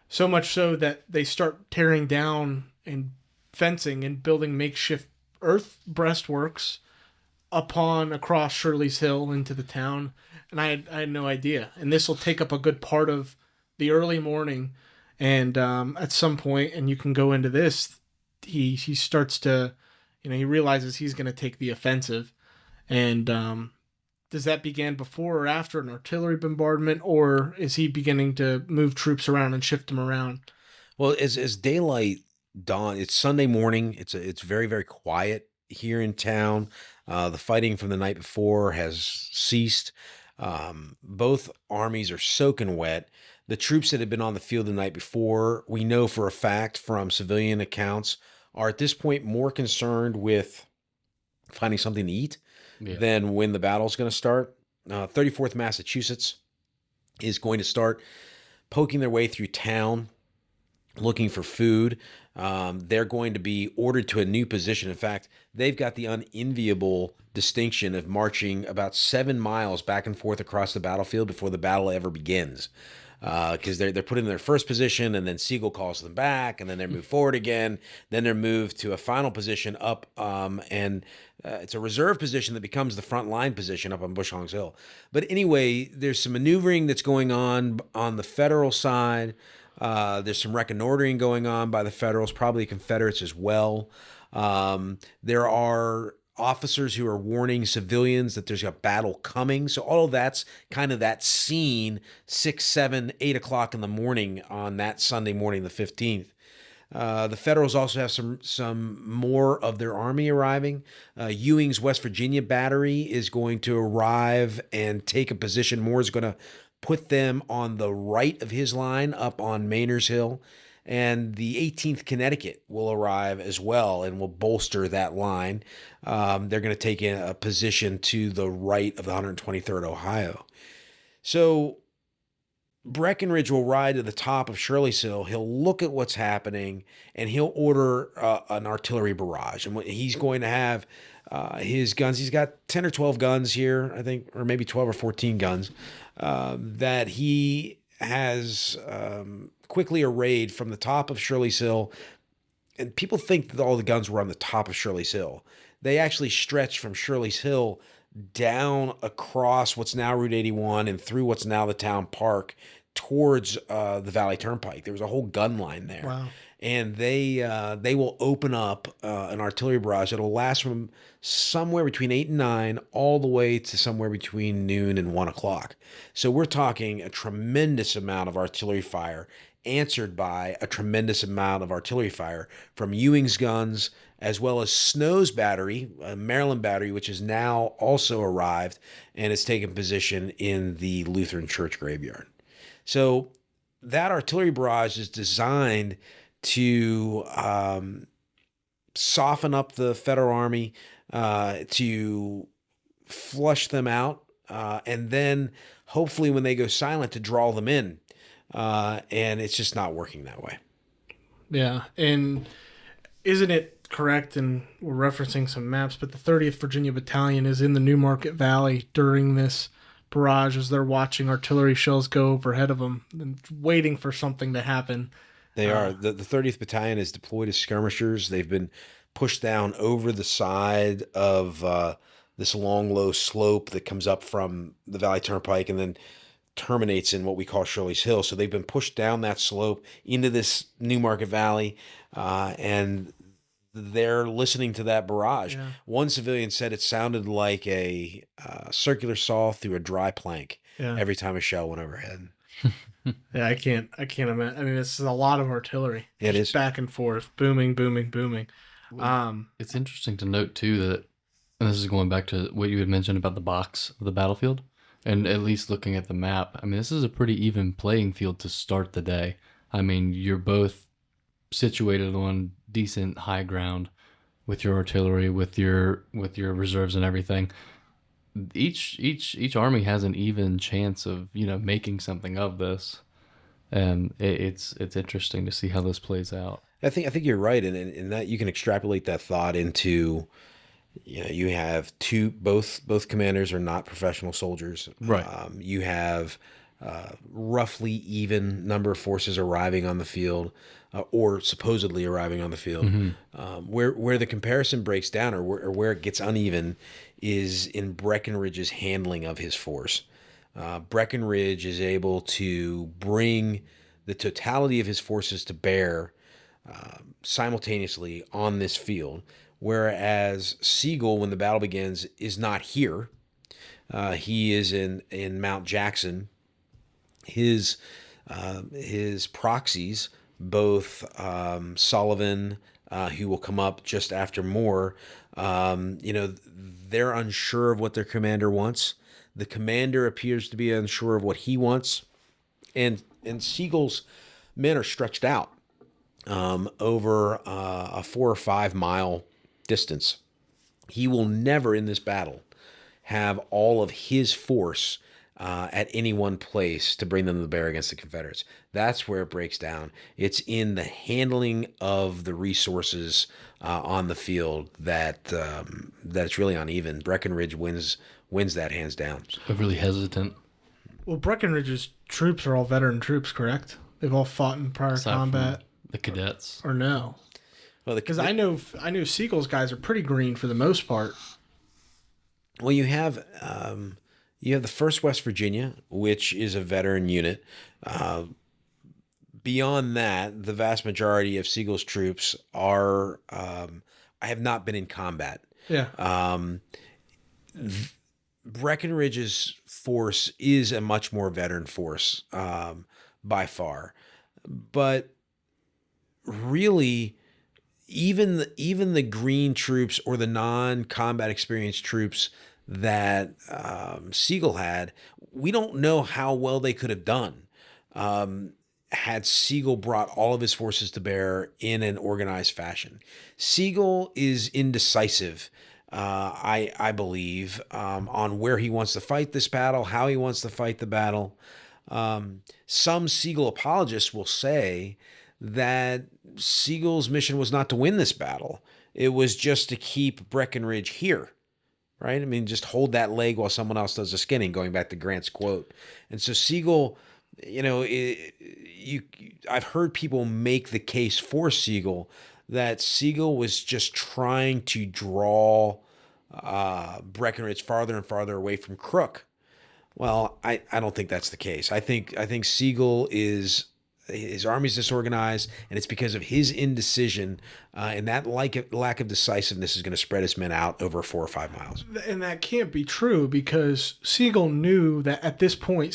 So much so that they start tearing down and fencing and building makeshift earth breastworks across Shirley's Hill into the town. And I had no idea. And this will take up a good part of the early morning. And at some point, and you can go into this, he starts to, he realizes he's going to take the offensive. And does that begin before or after an artillery bombardment, or is he beginning to move troops around and shift them around? Well, as daylight dawn, it's Sunday morning. It's very, very quiet here in town. The fighting from the night before has ceased. Both armies are soaking wet. The troops that had been on the field the night before, we know for a fact from civilian accounts, are at this point more concerned with finding something to eat than when the battle's going to start. 34th Massachusetts is going to start poking their way through town, looking for food. They're going to be ordered to a new position. In fact, they've got the unenviable distinction of marching about 7 miles back and forth across the battlefield before the battle ever begins. Because they're put in their first position, and then Sigel calls them back, and then they're moved forward again. Then they're moved to a final position up, and it's a reserve position that becomes the front line position up on Bushong's Hill. But anyway, there's some maneuvering that's going on the Federal side. There's some reconnoitering going on by the Federals, probably Confederates as well. There are officers who are warning civilians that there's a battle coming. So all of that's kind of that scene, 6, 7, 8 o'clock in the morning on that Sunday morning, the 15th. The Federals also have some more of their army arriving. Ewing's West Virginia battery is going to arrive and take a position. Moore is going to put them on the right of his line up on Maynard's Hill. And the 18th Connecticut will arrive as well and will bolster that line. They're going to take in a position to the right of the 123rd Ohio. So Breckenridge will ride to the top of Shirley's Hill. He'll look at what's happening, and he'll order an artillery barrage. And he's going to have his guns. He's got 10 or 12 guns here, I think, or maybe 12 or 14 guns that he has quickly arrayed from the top of Shirley's Hill. And people think that all the guns were on the top of Shirley's Hill. They actually stretched from Shirley's Hill down across what's now Route 81 and through what's now the town park towards the Valley Turnpike. There was a whole gun line there. Wow. And they will open up an artillery barrage that'll last from somewhere between 8 and 9 all the way to somewhere between noon and 1 o'clock. So we're talking a tremendous amount of artillery fire. answered by a tremendous amount of artillery fire from Ewing's guns, as well as Snow's battery, Maryland battery, which has now also arrived and has taken position in the Lutheran church graveyard. So that artillery barrage is designed to soften up the Federal Army, to flush them out, and then hopefully when they go silent to draw them in. And it's just not working that way. Yeah. And isn't it correct, and we're referencing some maps, but the 30th Virginia Battalion is in the Newmarket Valley during this barrage as they're watching artillery shells go overhead of them and waiting for something to happen. They are. The 30th Battalion is deployed as skirmishers. They've been pushed down over the side of this long, low slope that comes up from the Valley Turnpike and then terminates in what we call Shirley's Hill. So they've been pushed down that slope into this Newmarket Valley, and they're listening to that barrage. Yeah. One civilian said it sounded like a circular saw through a dry plank every time a shell went overhead. Yeah, I can't imagine. I mean, it's a lot of artillery. It is back and forth, booming, booming, booming. It's interesting to note too that, and this is going back to what you had mentioned about the box of the battlefield, and at least looking at the map, I mean, this is a pretty even playing field to start the day. I mean, you're both situated on decent high ground with your artillery, with your reserves and everything. Each army has an even chance of, making something of this, and it's interesting to see how this plays out. I think you're right, and in that you can extrapolate that thought into, you have both commanders are not professional soldiers, right? You have roughly even number of forces arriving on the field, or supposedly arriving on the field. Mm-hmm. Where the comparison breaks down, or where it gets uneven, is in Breckenridge's handling of his force. Breckenridge is able to bring the totality of his forces to bear simultaneously on this field, whereas Sigel, when the battle begins, is not here. He is in Mount Jackson. His proxies, both Sullivan, who will come up just after Moore, they're unsure of what their commander wants. The commander appears to be unsure of what he wants, and Sigel's men are stretched out over a 4 or 5 mile distance. He will never in this battle have all of his force at any one place to bring them to bear against the Confederates. That's where it breaks down. It's in the handling of the resources on the field that it's really uneven. Breckenridge wins that hands down. Really hesitant. Well, Breckenridge's troops are all veteran troops, correct? They've all fought in prior combat. The cadets, or no? Well, because I know Sigel's guys are pretty green for the most part. Well, you have the 1st West Virginia, which is a veteran unit. Beyond that, the vast majority of Sigel's troops are have not been in combat. Yeah. Breckenridge's force is a much more veteran force by far, but really, even the green troops or the non-combat experienced troops that Sigel had, we don't know how well they could have done had Sigel brought all of his forces to bear in an organized fashion. Sigel is indecisive, I believe, on where he wants to fight this battle, how he wants to fight the battle. Some Sigel apologists will say that Sigel's mission was not to win this battle. It was just to keep Breckenridge here, right? I mean, just hold that leg while someone else does the skinning, going back to Grant's quote. And so Sigel, I've heard people make the case for Sigel that Sigel was just trying to draw Breckenridge farther and farther away from Crook. Well, I don't think that's the case. I think Sigel is his army's disorganized, and it's because of his indecision, and that lack of decisiveness is going to spread his men out over 4 or 5 miles. And that can't be true, because Sigel knew that at this point,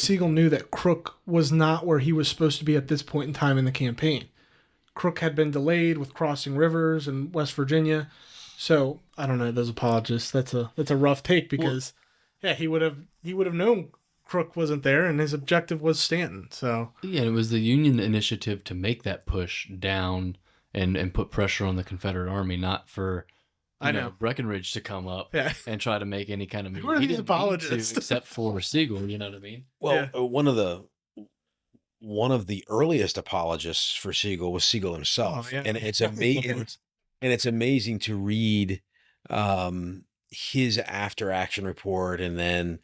Crook was not where he was supposed to be at this point in time in the campaign. Crook had been delayed with crossing rivers in West Virginia. So I don't know, those apologists. That's a rough take, because he would have known Crook wasn't there, and his objective was Stanton. So yeah, it was the Union initiative to make that push down and put pressure on the Confederate Army, not for Breckenridge to come up and try to make any kind of move. Who are these apologists? Except for Sigel, you know what I mean? Well, one of the earliest apologists for Sigel was Sigel himself, and it's amazing. And it's amazing to read his after action report, and then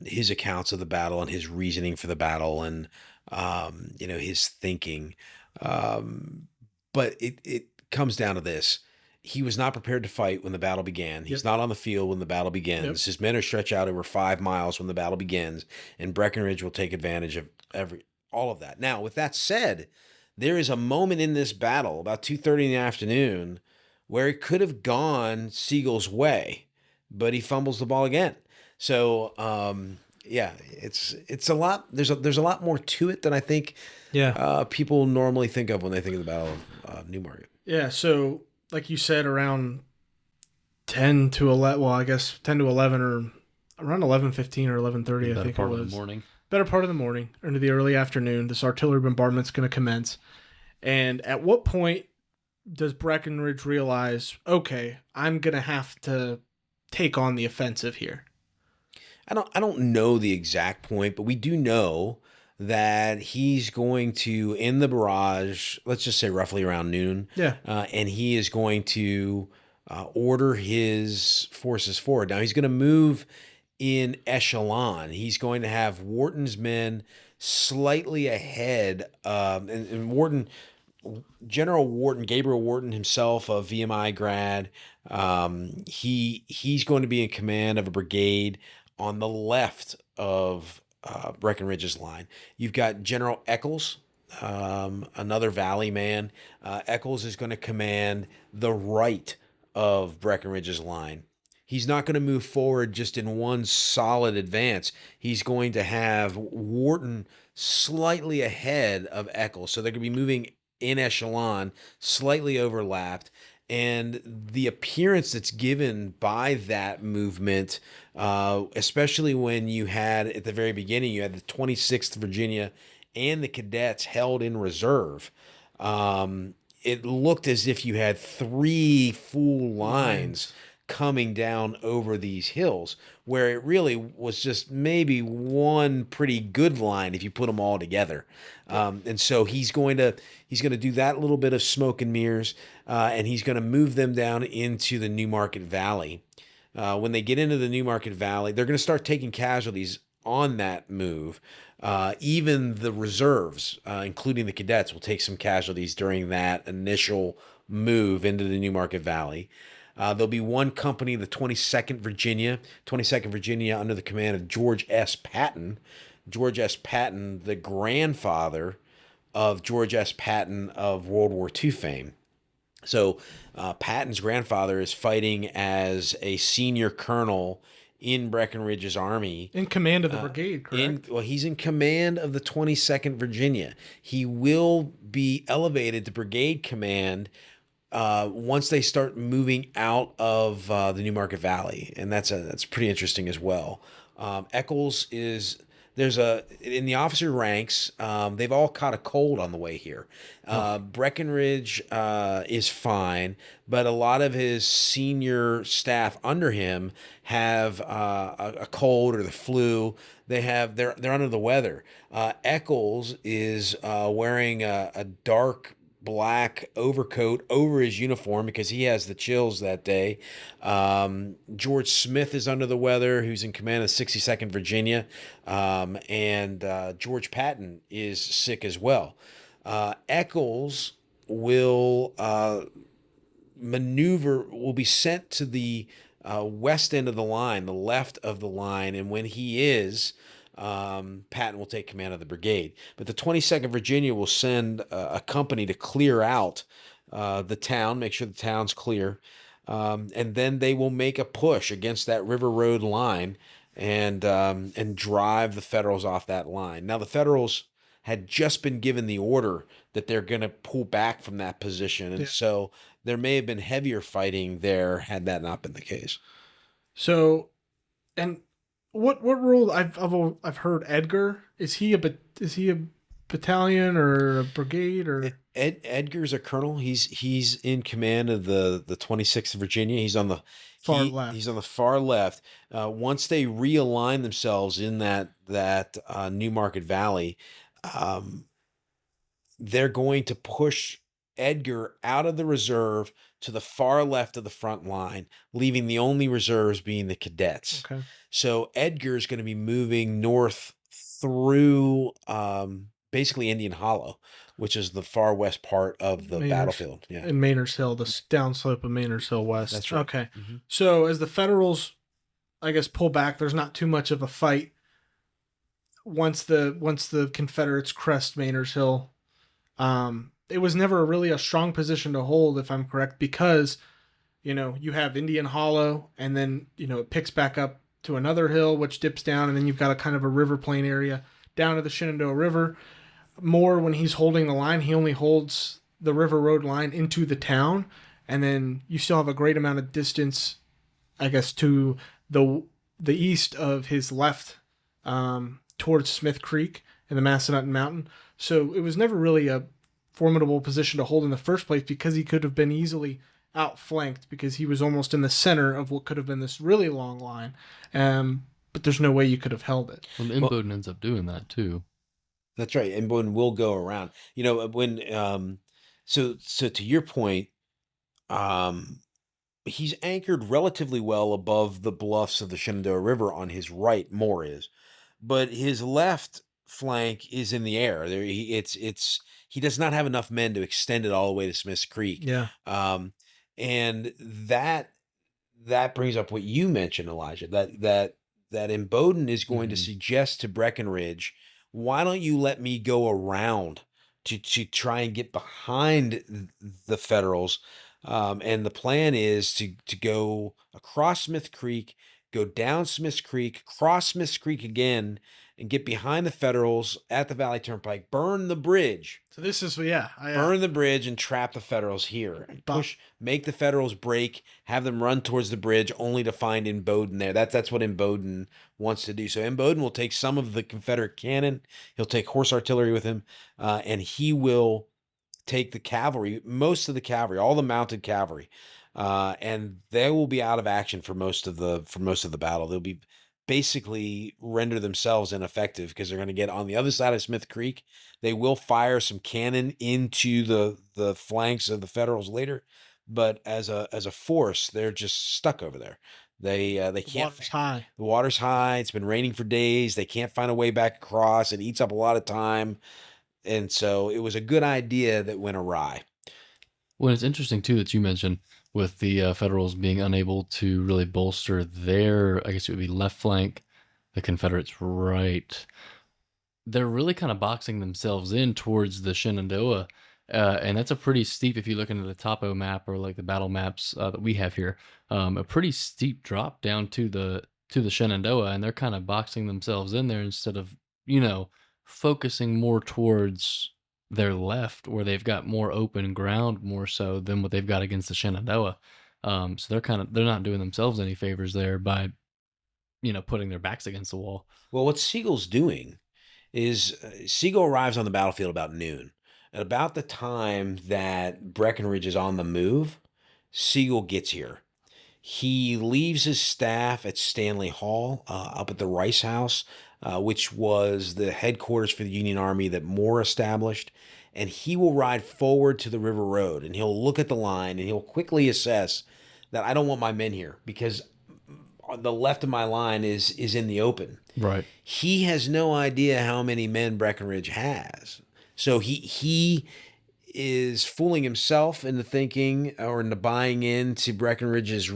his accounts of the battle and his reasoning for the battle, and his thinking. But it comes down to this. He was not prepared to fight when the battle began. He's not on the field when the battle begins. Yep. His men are stretched out over 5 miles when the battle begins, and Breckenridge will take advantage of all of that. Now, with that said, there is a moment in this battle about 2:30 in the afternoon where it could have gone Sigel's way, but he fumbles the ball again. So, it's a lot. There's a lot more to it than I think people normally think of when they think of the Battle of Newmarket. Yeah. So, like you said, around 10 to 11. Well, I guess 10 to 11, or around 11:15 or 11:30. I think it was. Better part of the morning. Better part of the morning, or into the early afternoon, this artillery bombardement's going to commence. And at what point does Breckenridge realize, okay, I'm going to have to take on the offensive here? I don't know the exact point, but we do know that he's going to, in the barrage, let's just say roughly around noon, and he is going to order his forces forward. Now, he's going to move in echelon. He's going to have Wharton's men slightly ahead, and Wharton, General Wharton, Gabriel Wharton himself, a VMI grad, he's going to be in command of a brigade on the left of Breckenridge's line. You've got General Eccles, another Valley man. Eccles is going to command the right of Breckenridge's line. He's not going to move forward just in one solid advance. He's going to have Wharton slightly ahead of Eccles. So they're going to be moving in echelon, slightly overlapped. And the appearance that's given by that movement, especially when you had, at the very beginning, you had the 26th Virginia and the cadets held in reserve. It looked as if you had 3 full lines coming down over these hills, where it really was just maybe one pretty good line if you put them all together. And so he's going to do that little bit of smoke and mirrors, and he's going to move them down into the Newmarket Valley. When they get into the Newmarket Valley, they're going to start taking casualties on that move. Even the reserves, including the cadets, will take some casualties during that initial move into the Newmarket Valley. There'll be one company, the 22nd Virginia, under the command of George S. Patton. George S. Patton, the grandfather of George S. Patton of World War II fame. So Patton's grandfather is fighting as a senior colonel in Breckenridge's army. In command of the brigade, correct? He's in command of the 22nd Virginia. He will be elevated to brigade command once they start moving out of the Newmarket Valley, and that's pretty interesting as well. Eccles is in the officer ranks. They've all caught a cold on the way here. Breckenridge is fine, but a lot of his senior staff under him have a cold or the flu. They're under the weather. Eccles is wearing a dark black overcoat over his uniform because he has the chills that day. George Smith is under the weather, who's in command of 62nd Virginia. And George Patton is sick as well. Eccles will be sent to the west end of the line, the left of the line. And when he is, Patton will take command of the brigade. But the 22nd Virginia will send a company to clear out the town, make sure the town's clear. And then they will make a push against that River Road line and drive the Federals off that line. Now, the Federals had just been given the order that they're going to pull back from that position. And so there may have been heavier fighting there had that not been the case. So, and what role I've heard Edgar, is he a battalion or a brigade or Edgar's a colonel. He's in command of the 26th Virginia. He's on the far left. He's on the far left. Once they realign themselves in that Newmarket Valley, they're going to push Edgar out of the reserve to the far left of the front line, leaving the only reserves being the cadets. Okay. So Edgar is going to be moving north through basically Indian Hollow, which is the far west part of the battlefield. Yeah. In Maynard's Hill, the downslope of Maynard's Hill West. That's right. Okay. Mm-hmm. So as the Federals, I guess, pull back, there's not too much of a fight once the Confederates crest Maynard's Hill. It was never really a strong position to hold, if I'm correct, because, you have Indian Hollow, and then, it picks back up to another hill, which dips down, and then you've got a kind of a river plain area down to the Shenandoah River. Moore, when he's holding the line, he only holds the River Road line into the town, and then you still have a great amount of distance, I guess, to the east of his left, towards Smith Creek and the Massanutten Mountain. So it was never really a formidable position to hold in the first place, because he could have been easily outflanked, because he was almost in the center of what could have been this really long line. But there's no way you could have held it. Well, Imboden ends up doing that too. That's right. Imboden will go around. When so to your point, he's anchored relatively well above the bluffs of the Shenandoah River on his right. Moore is, but his left flank is in the air. There, he does not have enough men to extend it all the way to Smith's Creek. Yeah. And that brings up what you mentioned, Elijah, that Imboden is going to suggest to Breckenridge, why don't you let me go around to try and get behind the Federals? And the plan is to go across Smith Creek, go down Smith Creek, cross Smith Creek again, and get behind the Federals at the Valley Turnpike, burn the bridge. So this is, burn the bridge and trap the Federals here. And make the Federals break, have them run towards the bridge, only to find Imboden there. That's what Imboden wants to do. So Imboden will take some of the Confederate cannon. He'll take horse artillery with him, and he will take the cavalry, most of the cavalry, all the mounted cavalry, and they will be out of action for most of the battle. They'll be basically render themselves ineffective, because they're going to get on the other side of Smith Creek. They will fire some cannon into the flanks of the Federals later, but as a force, they're just stuck over there. They can't. The water's high. The water's high. It's been raining for days. They can't find a way back across. It eats up a lot of time. And so it was a good idea that went awry. Well, it's interesting, too, that you mentioned with the Federals being unable to really bolster their, I guess it would be left flank, the Confederates' right. They're really kind of boxing themselves in towards the Shenandoah. And that's a pretty steep, if you look into the topo map or like the battle maps that we have here, a pretty steep drop down to the Shenandoah. And they're kind of boxing themselves in there instead of, focusing more towards their left, where they've got more open ground more so than what they've got against the Shenandoah. So they're not doing themselves any favors there by, putting their backs against the wall. Well, what Sigel's doing is Sigel arrives on the battlefield about noon. At about the time that Breckenridge is on the move, Sigel gets here. He leaves his staff at Stanley Hall, up at the Rice House, which was the headquarters for the Union Army that Moore established. And he will ride forward to the River Road, and he'll look at the line, and he'll quickly assess that I don't want my men here, because the left of my line is in the open. Right. He has no idea how many men Breckenridge has. So he is fooling himself into thinking, or into buying into Breckenridge's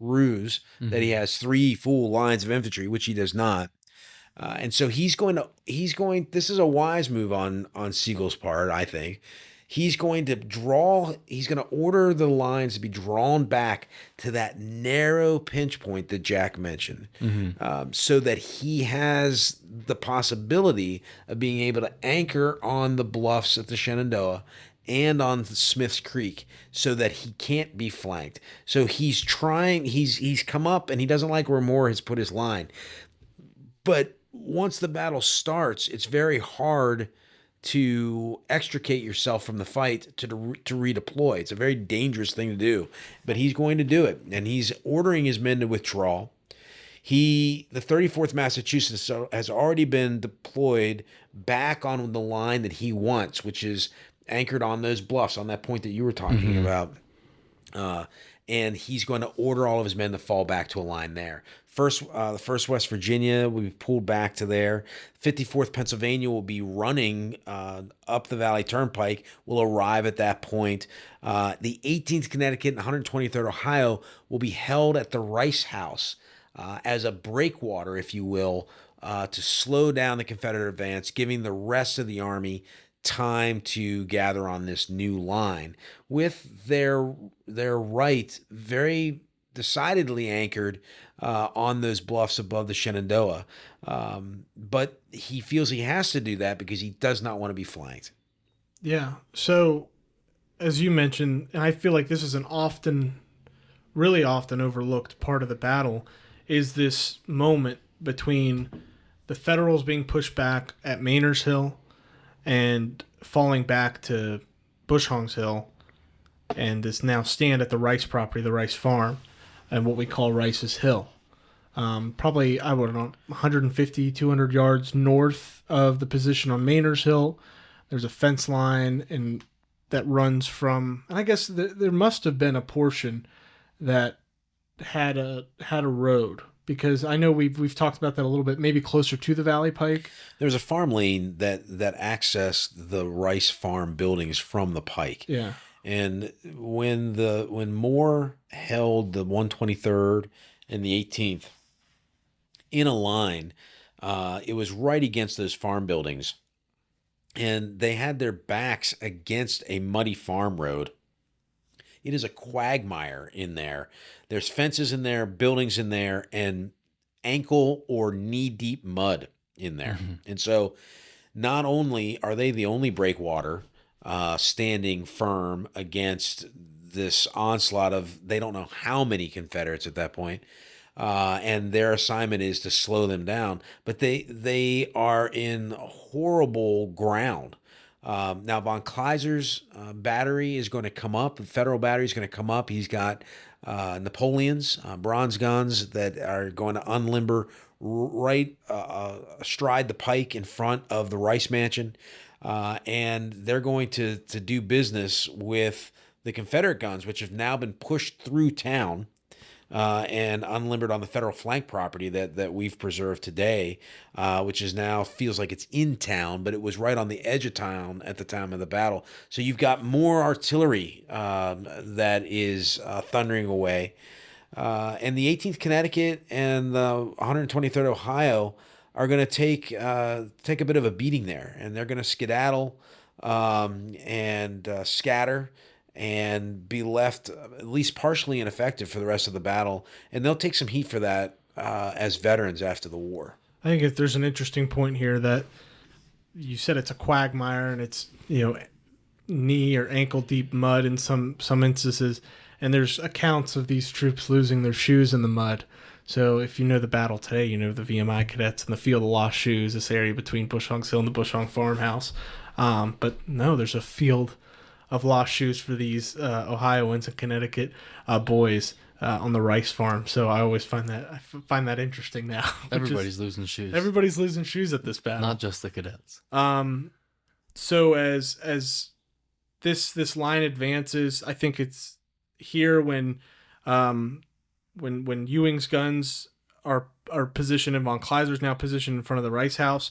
ruse that he has 3 full lines of infantry, which he does not. And so he's going, this is a wise move on Siegel's part, I think. He's going to order the lines to be drawn back to that narrow pinch point that Jack mentioned, so that he has the possibility of being able to anchor on the bluffs at the Shenandoah and on Smith's Creek so that he can't be flanked. So he's come up, and he doesn't like where Moore has put his line. But once the battle starts, it's very hard to extricate yourself from the fight to redeploy. It's a very dangerous thing to do, but he's going to do it, and he's ordering his men to withdraw. The 34th Massachusetts has already been deployed back on the line that he wants, which is anchored on those bluffs, on that point that you were talking about. And he's going to order all of his men to fall back to a line there. The 1st West Virginia will be pulled back to there. 54th Pennsylvania will be running up the Valley Turnpike, will arrive at that point. The 18th Connecticut and 123rd Ohio will be held at the Rice House as a breakwater, if you will, to slow down the Confederate advance, giving the rest of the army time to gather on this new line, with their right very decidedly anchored on those bluffs above the Shenandoah. But he feels he has to do that because he does not want to be flanked. Yeah. So, as you mentioned, and I feel like this is really often overlooked part of the battle, is this moment between the Federals being pushed back at Maynard's Hill and falling back to Bushong's Hill, and this now stand at the Rice property, the Rice farm, and what we call Rice's Hill. Probably, 150, 200 yards north of the position on Maynard's Hill. There's a fence line and that runs from, and I guess there must have been a portion that had a road, because I know we've talked about that a little bit, maybe closer to the Valley Pike. There's a farm lane that accessed the Rice farm buildings from the Pike. Yeah. And when Moore held the 123rd and the 18th in a line, it was right against those farm buildings, and they had their backs against a muddy farm road. It is a quagmire in there. There's fences in there, buildings in there, and ankle or knee-deep mud in there. And so not only are they the only breakwater standing firm against this onslaught of, they don't know how many Confederates at that point, and their assignment is to slow them down, but they are in horrible ground. Now Von Kleiser's battery is going to come up. The Federal battery is going to come up. He's got Napoleon's bronze guns that are going to unlimber right astride the pike in front of the Rice Mansion. And they're going to do business with the Confederate guns, which have now been pushed through town and unlimbered on the Federal flank property that we've preserved today, which is now feels like it's in town, but it was right on the edge of town at the time of the battle. So you've got more artillery that is thundering away. And the 18th Connecticut and the 123rd Ohio are going to take a bit of a beating there, and they're going to skedaddle and scatter and be left at least partially ineffective for the rest of the battle. And they'll take some heat for that as veterans after the war. I think if there's an interesting point here that you said it's a quagmire and it's, knee or ankle deep mud in some instances, and there's accounts of these troops losing their shoes in the mud. So if you know the battle today, you know the VMI cadets in the Field of Lost Shoes, this area between Bushong's Hill and the Bushong farmhouse. But no, there's a field of lost shoes for these Ohioans and Connecticut boys on the Rice farm. So I always find that interesting now. Everybody's losing shoes. Everybody's losing shoes at this battle. Not just the cadets. So as this line advances, I think it's here when Ewing's guns are positioned and Von Kleiser's now positioned in front of the Rice House.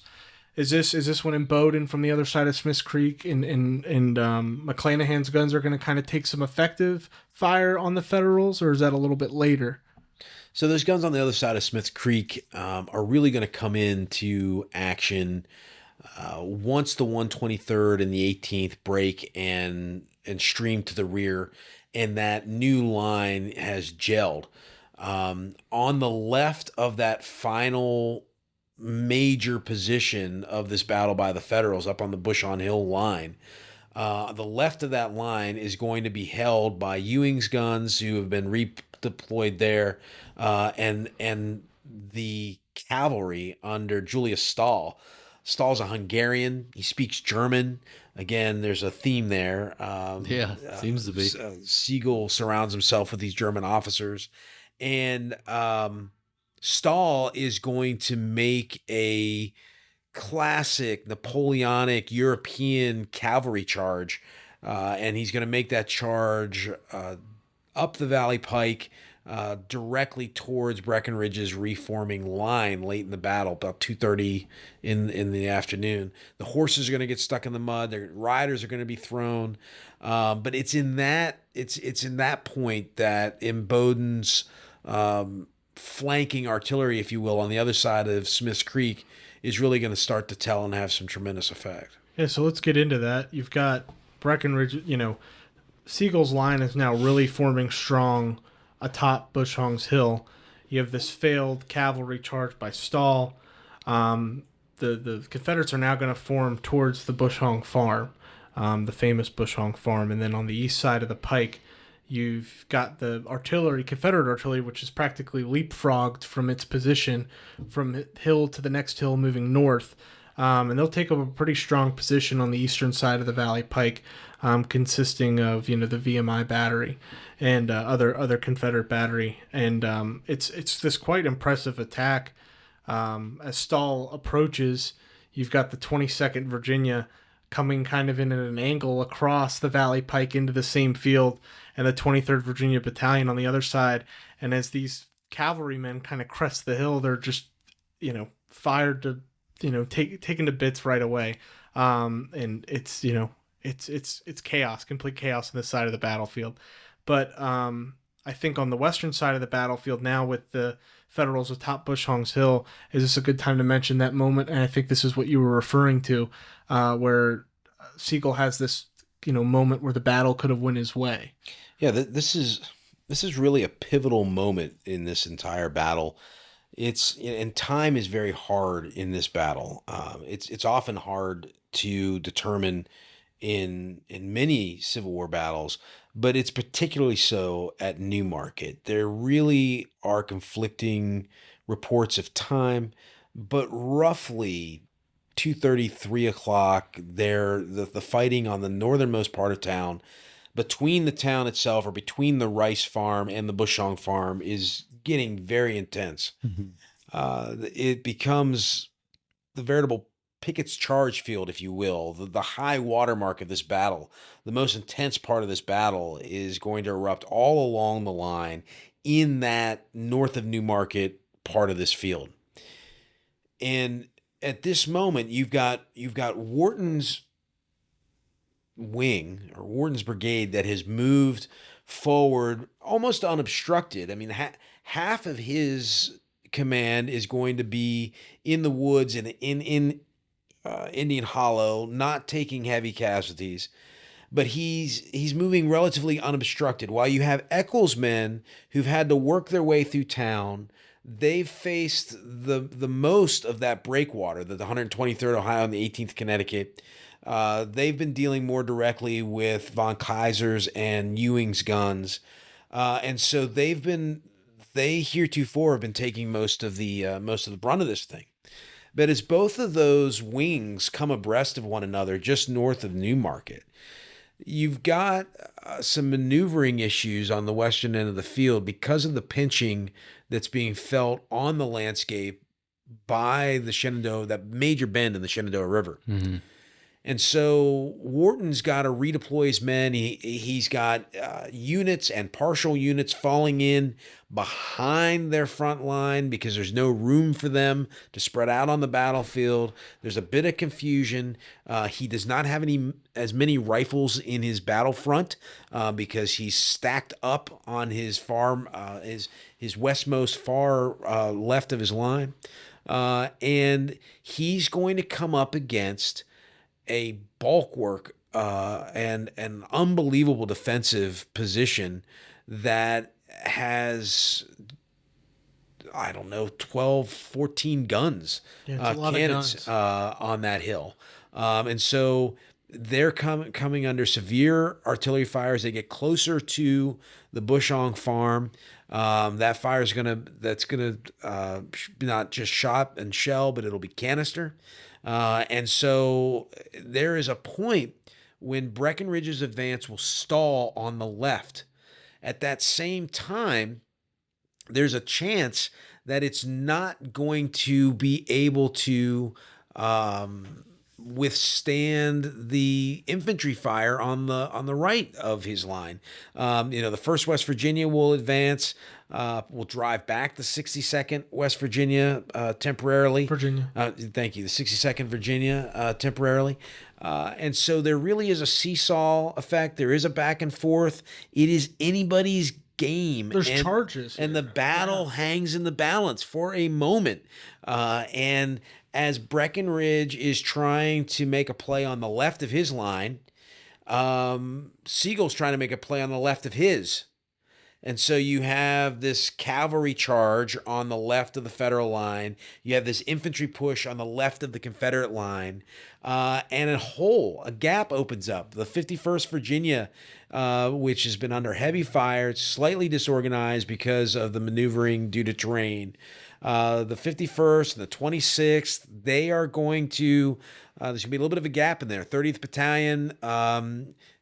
Is this when Bowdoin from the other side of Smith's Creek and McClanahan's guns are going to kind of take some effective fire on the Federals, or is that a little bit later? So those guns on the other side of Smith's Creek are really going to come into action once the 123rd and the 18th break and stream to the rear, and that new line has gelled. On the left of that final major position of this battle by the Federals, up on the Bush on Hill line, the left of that line is going to be held by Ewing's guns, who have been redeployed there, and the cavalry under Julius Stahl. Stahl's a Hungarian. He speaks German. Again, there's a theme there. Seems to be. Siegel surrounds himself with these German officers. And Stahl is going to make a classic Napoleonic European cavalry charge. And he's going to make that charge up the Valley Pike, directly towards Breckenridge's reforming line late in the battle, about 2:30 in the afternoon. The horses are going to get stuck in the mud. Their riders are going to be thrown. But it's in that point that Imboden's flanking artillery, if you will, on the other side of Smith's Creek is really going to start to tell and have some tremendous effect. Yeah, so let's get into that. You've got Breckenridge, Siegel's line is now really forming strong atop Bushong's Hill. You have this failed cavalry charge by Stahl. The Confederates are now going to form towards the Bushong Farm, the famous Bushong Farm. And then on the east side of the pike, you've got the artillery, Confederate artillery, which is practically leapfrogged from its position from hill to the next hill moving north. And they'll take up a pretty strong position on the eastern side of the Valley Pike, consisting of the VMI battery and other Confederate battery, and it's this quite impressive attack. As Stahl approaches, you've got the 22nd Virginia coming kind of in at an angle across the Valley Pike into the same field, and the 23rd Virginia Battalion on the other side. And as these cavalrymen kind of crest the hill, they're just fired to taken to bits right away. And it's it's chaos, complete chaos on this side of the battlefield. But I think on the western side of the battlefield now, with the Federals atop Bushong's Hill, is this a good time to mention that moment? And I think this is what you were referring to, where Sigel has this moment where the battle could have went his way. Yeah, this is really a pivotal moment in this entire battle. And time is very hard in this battle. It's often hard to determine in many Civil War battles, but it's particularly so at Newmarket. There really are conflicting reports of time, but roughly 2:30, 3 o'clock, the fighting on the northernmost part of town, between the town itself or between the Rice Farm and the Bushong Farm, is getting very intense. Mm-hmm. It becomes the veritable Pickett's charge field, if you will, the high watermark of this battle. The most intense part of this battle is going to erupt all along the line in that north of Newmarket part of this field. And at this moment, you've got Wharton's wing, or Wharton's brigade, that has moved forward almost unobstructed. I mean, half of his command is going to be in the woods and in Indian Hollow, not taking heavy casualties, but he's moving relatively unobstructed. While you have Eccles' men who've had to work their way through town, they've faced the most of that breakwater, the 123rd Ohio and the 18th Connecticut. They've been dealing more directly with von Kaiser's and Ewing's guns, and so they heretofore have been taking most of the brunt of this thing. But as both of those wings come abreast of one another just north of Newmarket, you've got some maneuvering issues on the western end of the field because of the pinching that's being felt on the landscape by the Shenandoah, that major bend in the Shenandoah River. Mm-hmm. And so Wharton's got to redeploy his men. He's got units and partial units falling in behind their front line because there's no room for them to spread out on the battlefield. There's a bit of confusion. He does not have as many rifles in his battlefront because he's stacked up on his farm, his westmost far left of his line. And he's going to come up against a bulwark and an unbelievable defensive position that has, I don't know, 12, 14 guns, cannons on that hill. And so they're coming under severe artillery fire as they get closer to the Bushong farm. That fire is that's gonna not just shot and shell, but it'll be canister. And so there is a point when Breckenridge's advance will stall on the left. At that same time, there's a chance that it's not going to be able to withstand the infantry fire on the right of his line. The 1st West Virginia will advance. Will drive back the 62nd West Virginia temporarily. Thank you. The 62nd Virginia temporarily. And so there really is a seesaw effect. There is a back and forth. It is anybody's game. There's charges. And the battle hangs in the balance for a moment. And as Breckenridge is trying to make a play on the left of his line, Sigel's trying to make a play on the left of his. And so you have this cavalry charge on the left of the Federal line. You have this infantry push on the left of the Confederate line. And a gap opens up. The 51st Virginia, which has been under heavy fire, it's slightly disorganized because of the maneuvering due to terrain. The 51st and the 26th, they are going to, there's going to be a little bit of a gap in there. 30th Battalion,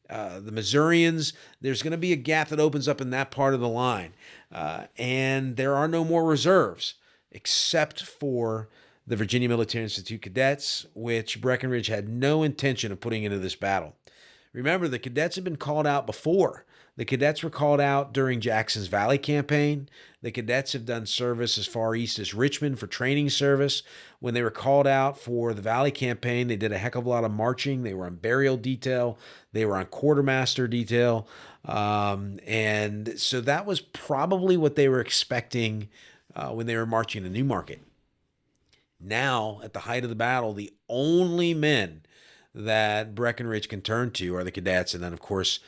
the Missourians, there's going to be a gap that opens up in that part of the line. And there are no more reserves except for the Virginia Military Institute cadets, which Breckenridge had no intention of putting into this battle. Remember, the cadets had been called out before. The cadets were called out during Jackson's Valley campaign. The cadets have done service as far east as Richmond for training service. When they were called out for the Valley campaign, they did a heck of a lot of marching. They were on burial detail. They were on quartermaster detail. And so that was probably what they were expecting when they were marching to Newmarket. Now, at the height of the battle, the only men that Breckenridge can turn to are the cadets. And then, of course,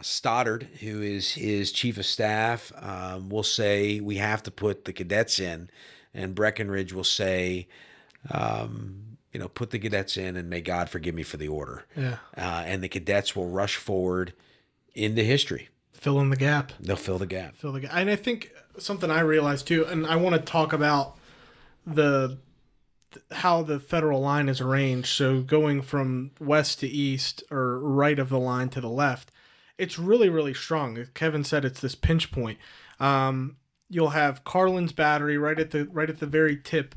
Stoddard, who is his chief of staff, will say, we have to put the cadets in. And Breckenridge will say, put the cadets in and may God forgive me for the order. Yeah. And the cadets will rush forward into history. Fill in the gap. They'll fill the gap. And I think something I realized too, and I want to talk about how the Federal line is arranged. So going from west to east or right of the line to the left, it's really, really strong. As Kevin said, it's this pinch point. You'll have Carlin's battery right at the very tip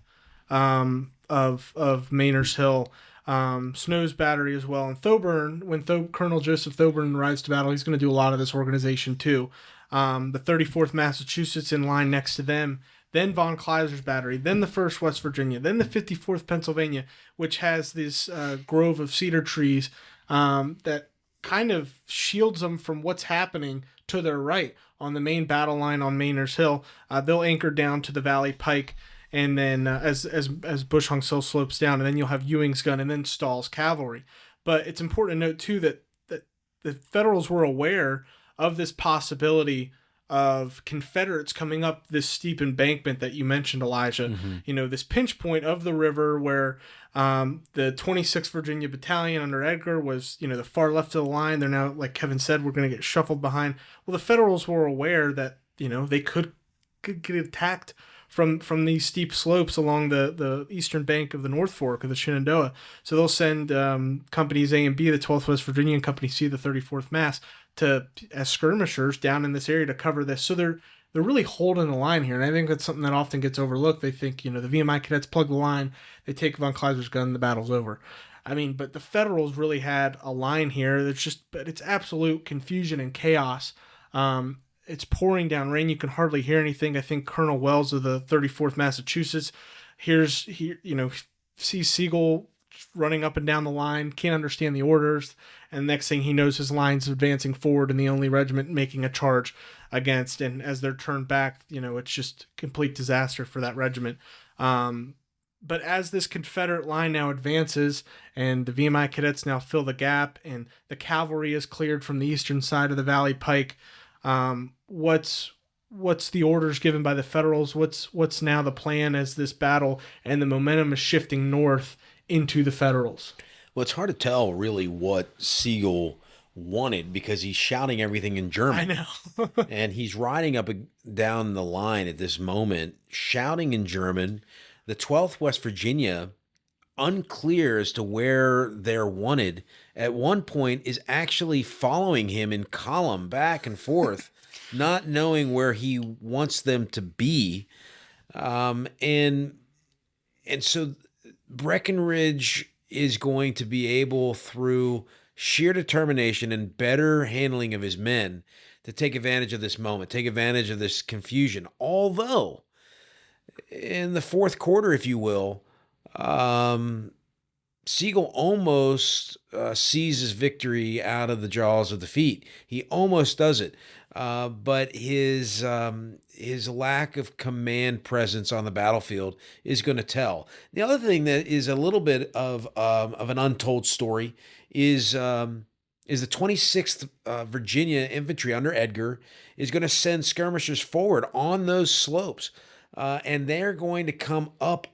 of Maynard's Hill. Snow's battery as well. And Thoburn, when Colonel Joseph Thoburn rides to battle, he's going to do a lot of this organization too. The 34th Massachusetts in line next to them. Then Von Kleiser's battery, then the 1st West Virginia, then the 54th Pennsylvania, which has this grove of cedar trees that kind of shields them from what's happening to their right on the main battle line on Maynard's Hill. They'll anchor down to the Valley Pike, and then as Bushong's Hill slopes down, and then you'll have Ewing's gun, and then Stahl's cavalry. But it's important to note too that the Federals were aware of this possibility of Confederates coming up this steep embankment that you mentioned, Elijah. Mm-hmm. This pinch point of the river where the 26th Virginia Battalion under Edgar was, the far left of the line. They're now, like Kevin said, we're going to get shuffled behind. Well, the Federals were aware that, they could get attacked from these steep slopes along the eastern bank of the North Fork of the Shenandoah. So they'll send companies A and B, the 12th West Virginia, and Company C, the 34th Mass, as skirmishers down in this area to cover this. So they're really holding the line here, and I think that's something that often gets overlooked. They think, the VMI cadets plug the line, they take Von Kleiser's gun, the battle's over. I mean, but the Federals really had a line here. But it's absolute confusion and chaos. It's pouring down rain. You can hardly hear anything. I think Colonel Wells of the 34th Massachusetts sees Siegel running up and down the line, can't understand the orders, and next thing he knows, his line's advancing forward and the only regiment making a charge against. And as they're turned back, it's just complete disaster for that regiment. But as this Confederate line now advances and the VMI cadets now fill the gap and the cavalry is cleared from the eastern side of the Valley Pike, what's the orders given by the Federals? What's now the plan as this battle and the momentum is shifting north into the Federals? Well, it's hard to tell really what Siegel wanted because he's shouting everything in German. I know. And he's riding up down the line at this moment, shouting in German. The 12th West Virginia, unclear as to where they're wanted, at one point is actually following him in column back and forth, not knowing where he wants them to be. And so Breckenridge is going to be able, through sheer determination and better handling of his men, to take advantage of this moment, take advantage of this confusion. Although, in the fourth quarter, if you will, Siegel almost sees his victory out of the jaws of defeat. He almost does it. But his lack of command presence on the battlefield is going to tell. The other thing that is a little bit of an untold story is the 26th Virginia Infantry under Edgar is going to send skirmishers forward on those slopes. And they're going to come up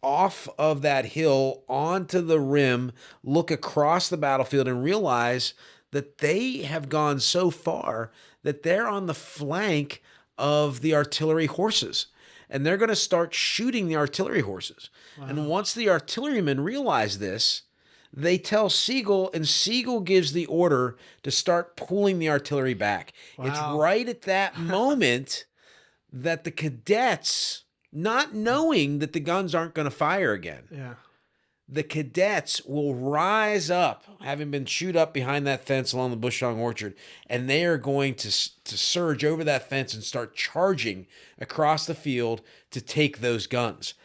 off of that hill onto the rim, look across the battlefield, and realize that they have gone so far that they're on the flank of the artillery horses. And they're going to start shooting the artillery horses. Wow. And once the artillerymen realize this, they tell Siegel, and Siegel gives the order to start pulling the artillery back. Wow. It's right at that moment that the cadets, not knowing that the guns aren't going to fire again, the cadets will rise up, having been chewed up behind that fence along the Bushong Orchard, and they are going to surge over that fence and start charging across the field to take those guns.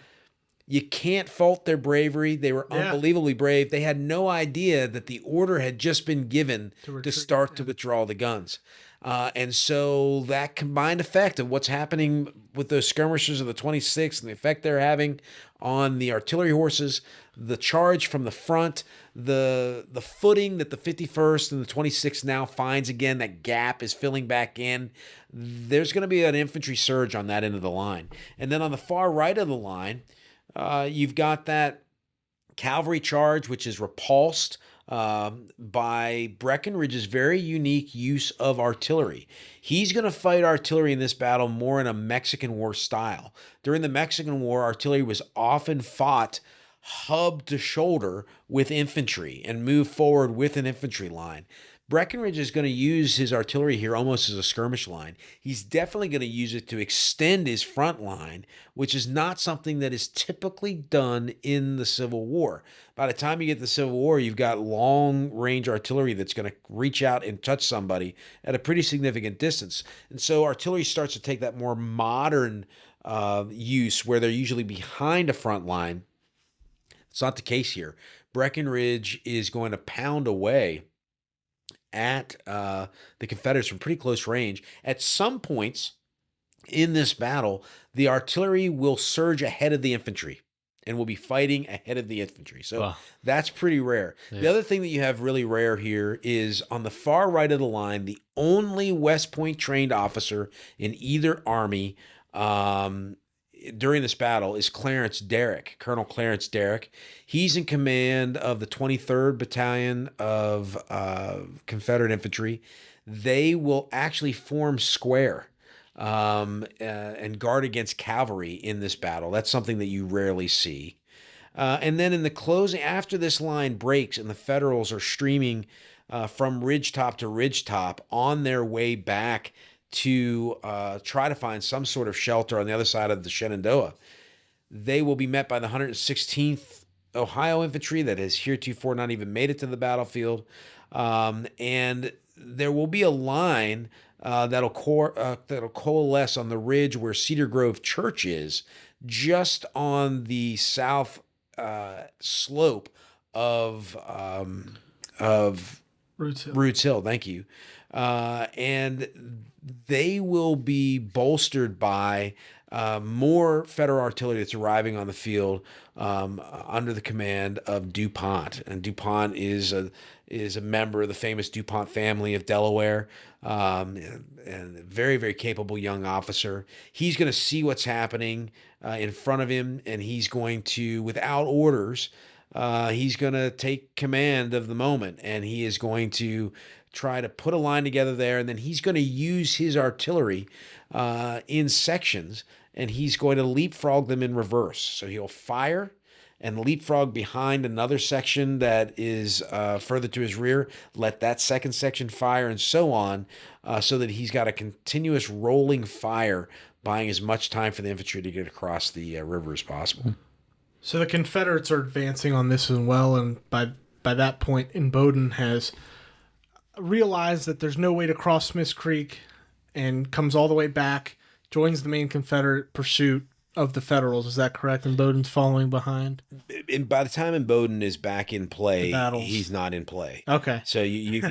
You can't fault their bravery. They were unbelievably brave. They had no idea that the order had just been given to start to withdraw the guns. And so that combined effect of what's happening with those skirmishers of the 26th and the effect they're having on the artillery horses, the charge from the front, the footing that the 51st and the 26th now finds again, that gap is filling back in. There's going to be an infantry surge on that end of the line. And then on the far right of the line, you've got that cavalry charge, which is repulsed by Breckenridge's very unique use of artillery. He's going to fight artillery in this battle more in a Mexican War style. During the Mexican War, artillery was often fought hub to shoulder with infantry and move forward with an infantry line. Breckenridge is going to use his artillery here almost as a skirmish line. He's definitely going to use it to extend his front line, which is not something that is typically done in the Civil War. By the time you get to the Civil War, you've got long-range artillery that's going to reach out and touch somebody at a pretty significant distance. And so artillery starts to take that more modern use where they're usually behind a front line. It's not the case here. Breckenridge is going to pound away at the Confederates from pretty close range. At some points in this battle, the artillery will surge ahead of the infantry and will be fighting ahead of the infantry. So that's pretty rare. Yeah. The other thing that you have really rare here is on the far right of the line, the only West Point trained officer in either army during this battle is Clarence Derrick, Colonel Clarence Derrick. He's in command of the 23rd Battalion of Confederate Infantry. They will actually form square and guard against cavalry in this battle. That's something that you rarely see. And then in the closing, after this line breaks and the Federals are streaming from ridgetop to ridgetop on their way back to try to find some sort of shelter on the other side of the Shenandoah, they will be met by the 116th Ohio infantry that has heretofore not even made it to the battlefield. And there will be a line that'll coalesce on the ridge where Cedar Grove Church is, just on the south slope of Roots Hill. Thank you. And they will be bolstered by more federal artillery that's arriving on the field under the command of DuPont. And DuPont is a member of the famous DuPont family of Delaware, and a very, very capable young officer. He's going to see what's happening in front of him, and he's going to, without orders, he's going to take command of the moment, and he is going to try to put a line together there, and then he's going to use his artillery in sections, and he's going to leapfrog them in reverse. So he'll fire and leapfrog behind another section that is further to his rear, let that second section fire, and so on, so that he's got a continuous rolling fire, buying as much time for the infantry to get across the river as possible. So the Confederates are advancing on this as well, and by that point, Imboden has realized that there's no way to cross Smith's Creek and comes all the way back, joins the main Confederate pursuit of the Federals. Is that correct? And Imboden's following behind? And by the time Imboden is back in play, he's not in play. Okay. So it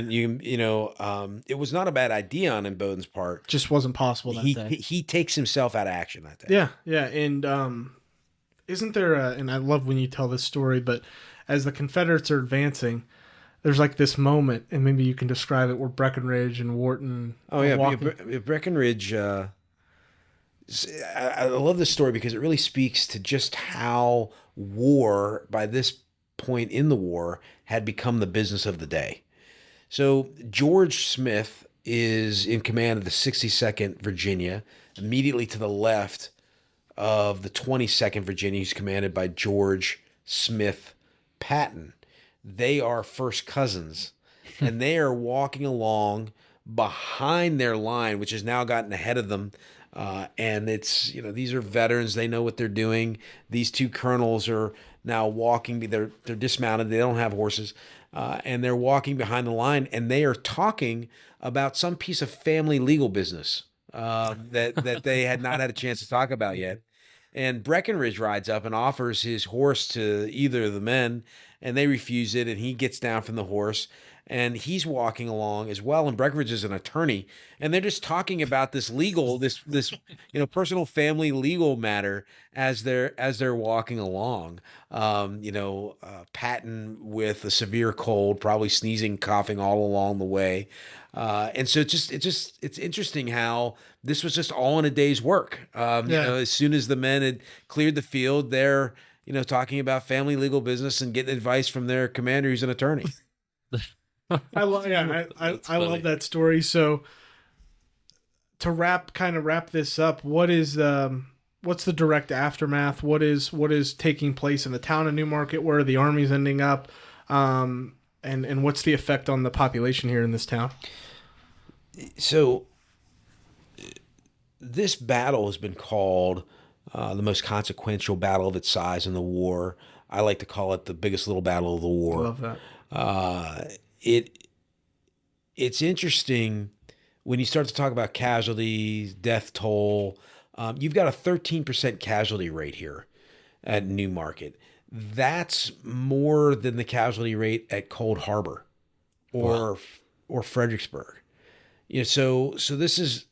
was not a bad idea on Imboden's part. Just wasn't possible that day. He takes himself out of action that day. Yeah. And isn't there and I love when you tell this story, but as the Confederates are advancing, there's like this moment, and maybe you can describe it, where Breckenridge and Wharton Breckenridge, I love this story because it really speaks to just how war, by this point in the war, had become the business of the day. So George Smith is in command of the 62nd Virginia, immediately to the left of the 22nd Virginia. He's commanded by George Smith Patton. They are first cousins, and they are walking along behind their line, which has now gotten ahead of them. And it's, these are veterans. They know what they're doing. These two colonels are now walking. They're dismounted. They don't have horses. And they're walking behind the line, and they are talking about some piece of family legal business that they had not had a chance to talk about yet. And Breckenridge rides up and offers his horse to either of the men, and they refuse it, and he gets down from the horse, and he's walking along as well. And Breckenridge is an attorney, and they're just talking about this personal family legal matter as they're walking along. Patton with a severe cold, probably sneezing, coughing all along the way. And so it's interesting how this was just all in a day's work. As soon as the men had cleared the field, they're, talking about family legal business and getting advice from their commander, who's an attorney. I love that story. So to wrap this up, what's the direct aftermath? What is taking place in the town of Newmarket? Where are the armies ending up? And what's the effect on the population here in this town? So this battle has been called the most consequential battle of its size in the war. I like to call it the biggest little battle of the war. I love that. It's interesting when you start to talk about casualties, death toll. You've got a 13% casualty rate here at Newmarket. That's more than the casualty rate at Cold Harbor or Fredericksburg. So this is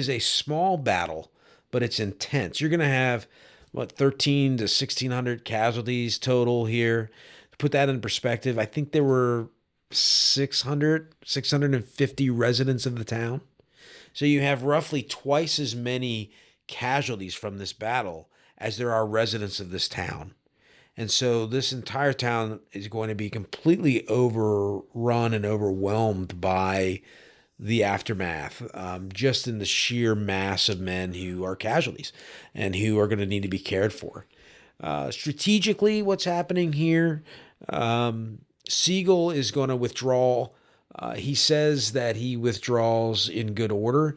a small battle, but it's intense. You're going to have 13 to 1,600 casualties total here. To put that in perspective, I think there were 650 residents of the town. So you have roughly twice as many casualties from this battle as there are residents of this town. And so this entire town is going to be completely overrun and overwhelmed by the aftermath, just in the sheer mass of men who are casualties and who are going to need to be cared for. Strategically, what's happening here, Sigel is going to withdraw. He says that he withdraws in good order.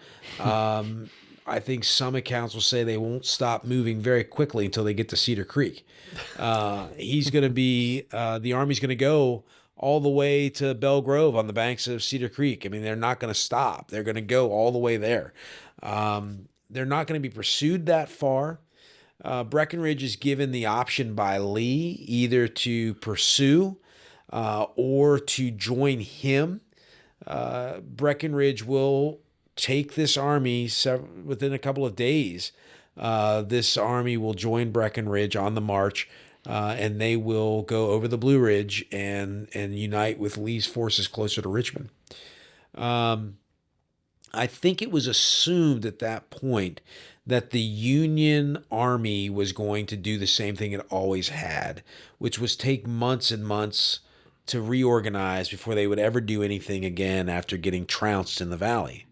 I think some accounts will say they won't stop moving very quickly until they get to Cedar Creek. He's going to be, the Army's going to go all the way to Belle Grove on the banks of Cedar Creek. I mean, they're not going to stop. They're going to go all the way there. They're not going to be pursued that far. Breckenridge is given the option by Lee either to pursue or to join him. Breckenridge will take this army within a couple of days. This army will join Breckenridge on the march, and they will go over the Blue Ridge and unite with Lee's forces closer to Richmond. I think it was assumed at that point that the Union Army was going to do the same thing it always had, which was take months and months to reorganize before they would ever do anything again after getting trounced in the valley.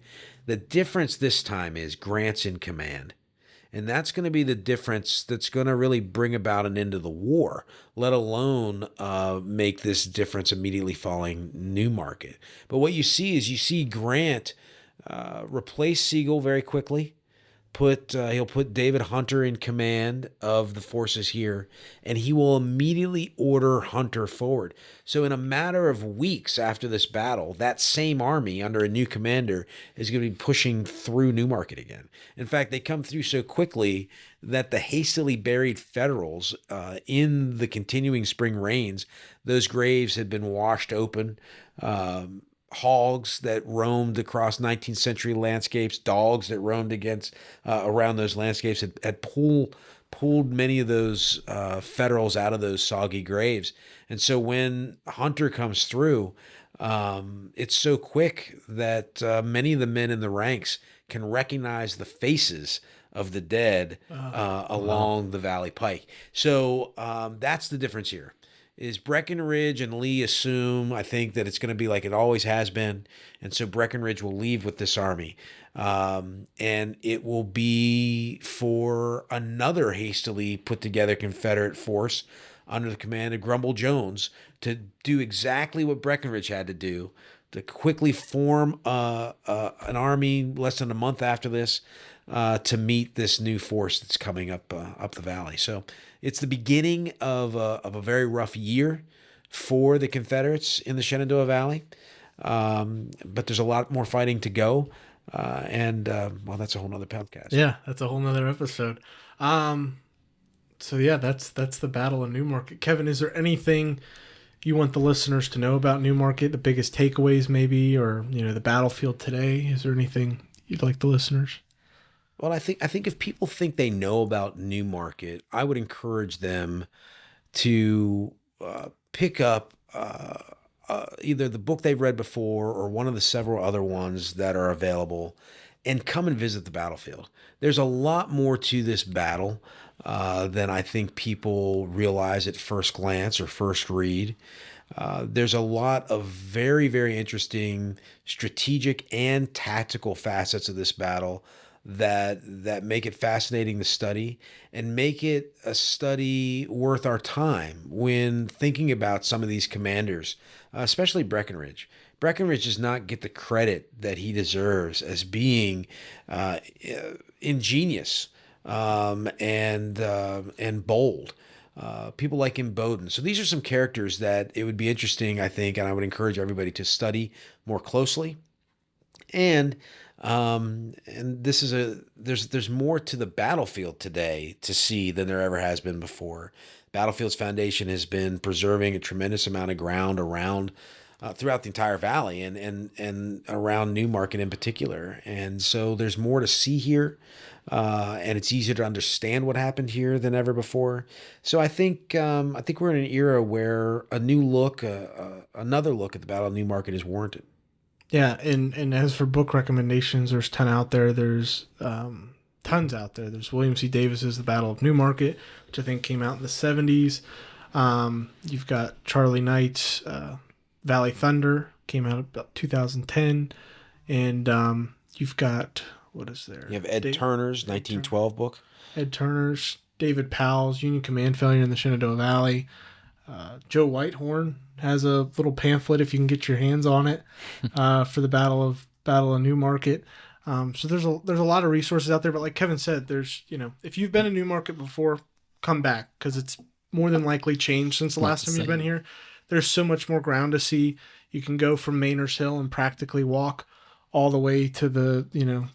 The difference this time is Grant's in command. And that's going to be the difference that's going to really bring about an end to the war, let alone make this difference immediately following Newmarket. But what you see Grant replace Sigel very quickly. He'll put David Hunter in command of the forces here, and he will immediately order Hunter forward. So in a matter of weeks after this battle, that same army under a new commander is going to be pushing through Newmarket again. In fact, they come through so quickly that the hastily buried Federals in the continuing spring rains, those graves had been washed open. Hogs that roamed across 19th century landscapes, dogs that roamed around those landscapes had pulled many of those Federals out of those soggy graves. And so when Hunter comes through, it's so quick that many of the men in the ranks can recognize the faces of the dead along the Valley Pike. So that's the difference here. Is Breckenridge and Lee assume, I think, that it's going to be like it always has been. And so Breckenridge will leave with this army. And it will be for another hastily put together Confederate force under the command of Grumble Jones to do exactly what Breckenridge had to do, to quickly form an army less than a month after this to meet this new force that's coming up the valley. So it's the beginning of a very rough year for the Confederates in the Shenandoah Valley. But there's a lot more fighting to go. Well, that's a whole nother podcast. Yeah, that's a whole nother episode. So yeah, that's the Battle of Newmarket. Kevin, is there anything you want the listeners to know about Newmarket? The biggest takeaways maybe, or, the battlefield today? Is there anything you'd like the listeners? Well, I think if people think they know about Newmarket, I would encourage them to pick up either the book they've read before or one of the several other ones that are available and come and visit the battlefield. There's a lot more to this battle than I think people realize at first glance or first read. There's a lot of very, very interesting strategic and tactical facets of this battle that make it fascinating to study and make it a study worth our time when thinking about some of these commanders, especially Breckenridge. Breckenridge does not get the credit that he deserves as being ingenious and bold. People like Imboden. So these are some characters that it would be interesting, I think, and I would encourage everybody to study more closely. And this is there's more to the battlefield today to see than there ever has been before. Battlefields Foundation has been preserving a tremendous amount of ground around throughout the entire valley and around Newmarket in particular. And so there's more to see here, and it's easier to understand what happened here than ever before. So I think we're in an era where a new look, another look at the Battle of Newmarket is warranted. Yeah, and as for book recommendations, there's 10 out there. There's tons out there. There's William C. Davis's The Battle of Newmarket, which I think came out in the 70s. You've got Charlie Knight's Valley Thunder, came out about 2010. And you've got, what is there? You have Ed Turner's 1912 book. Ed Turner's, David Powell's Union Command Failure in the Shenandoah Valley. Joe Whitehorn has a little pamphlet if you can get your hands on it for the Battle of Newmarket. So there's a lot of resources out there, but like Kevin said, there's, if you've been in Newmarket before, come back, because it's more than likely changed since the last time you've been here. There's so much more ground to see. You can go from Mainers Hill and practically walk all the way to the,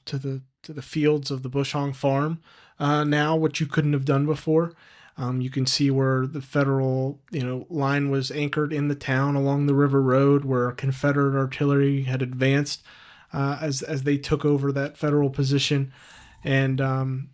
to the fields of the Bushong Farm. Now, what you couldn't have done before. You can see where the federal, line was anchored in the town along the river road, where Confederate artillery had advanced as they took over that federal position, and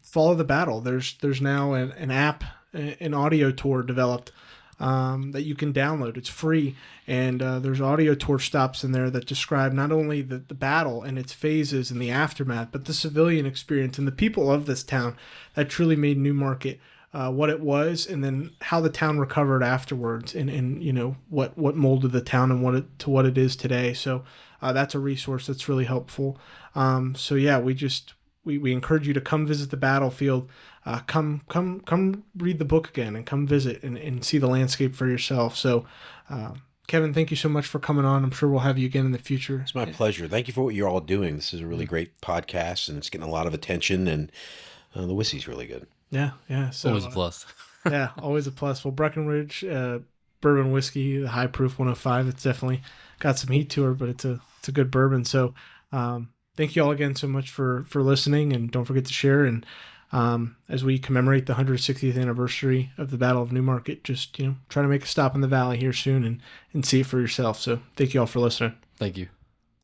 follow the battle. There's now an app, an audio tour developed that you can download. It's free, and there's audio tour stops in there that describe not only the battle and its phases and the aftermath, but the civilian experience and the people of this town that truly made Newmarket what it was, and then how the town recovered afterwards, and what molded the town and what it is today. So that's a resource that's really helpful. So yeah, we encourage you to come visit the battlefield. Come read the book again, and come visit and see the landscape for yourself. So Kevin, thank you so much for coming on. I'm sure we'll have you again in the future. It's my pleasure. Thank you for what you're all doing. This is a really great podcast, and it's getting a lot of attention, and the whiskey's really good. Yeah. So always a plus. Yeah, always a plus. Well, Breckenridge bourbon whiskey, the High Proof 105. It's definitely got some heat to her, but it's a good bourbon. So thank you all again so much for listening, and don't forget to share. And as we commemorate the 160th anniversary of the Battle of Newmarket, just try to make a stop in the valley here soon and see it for yourself. So thank you all for listening. Thank you.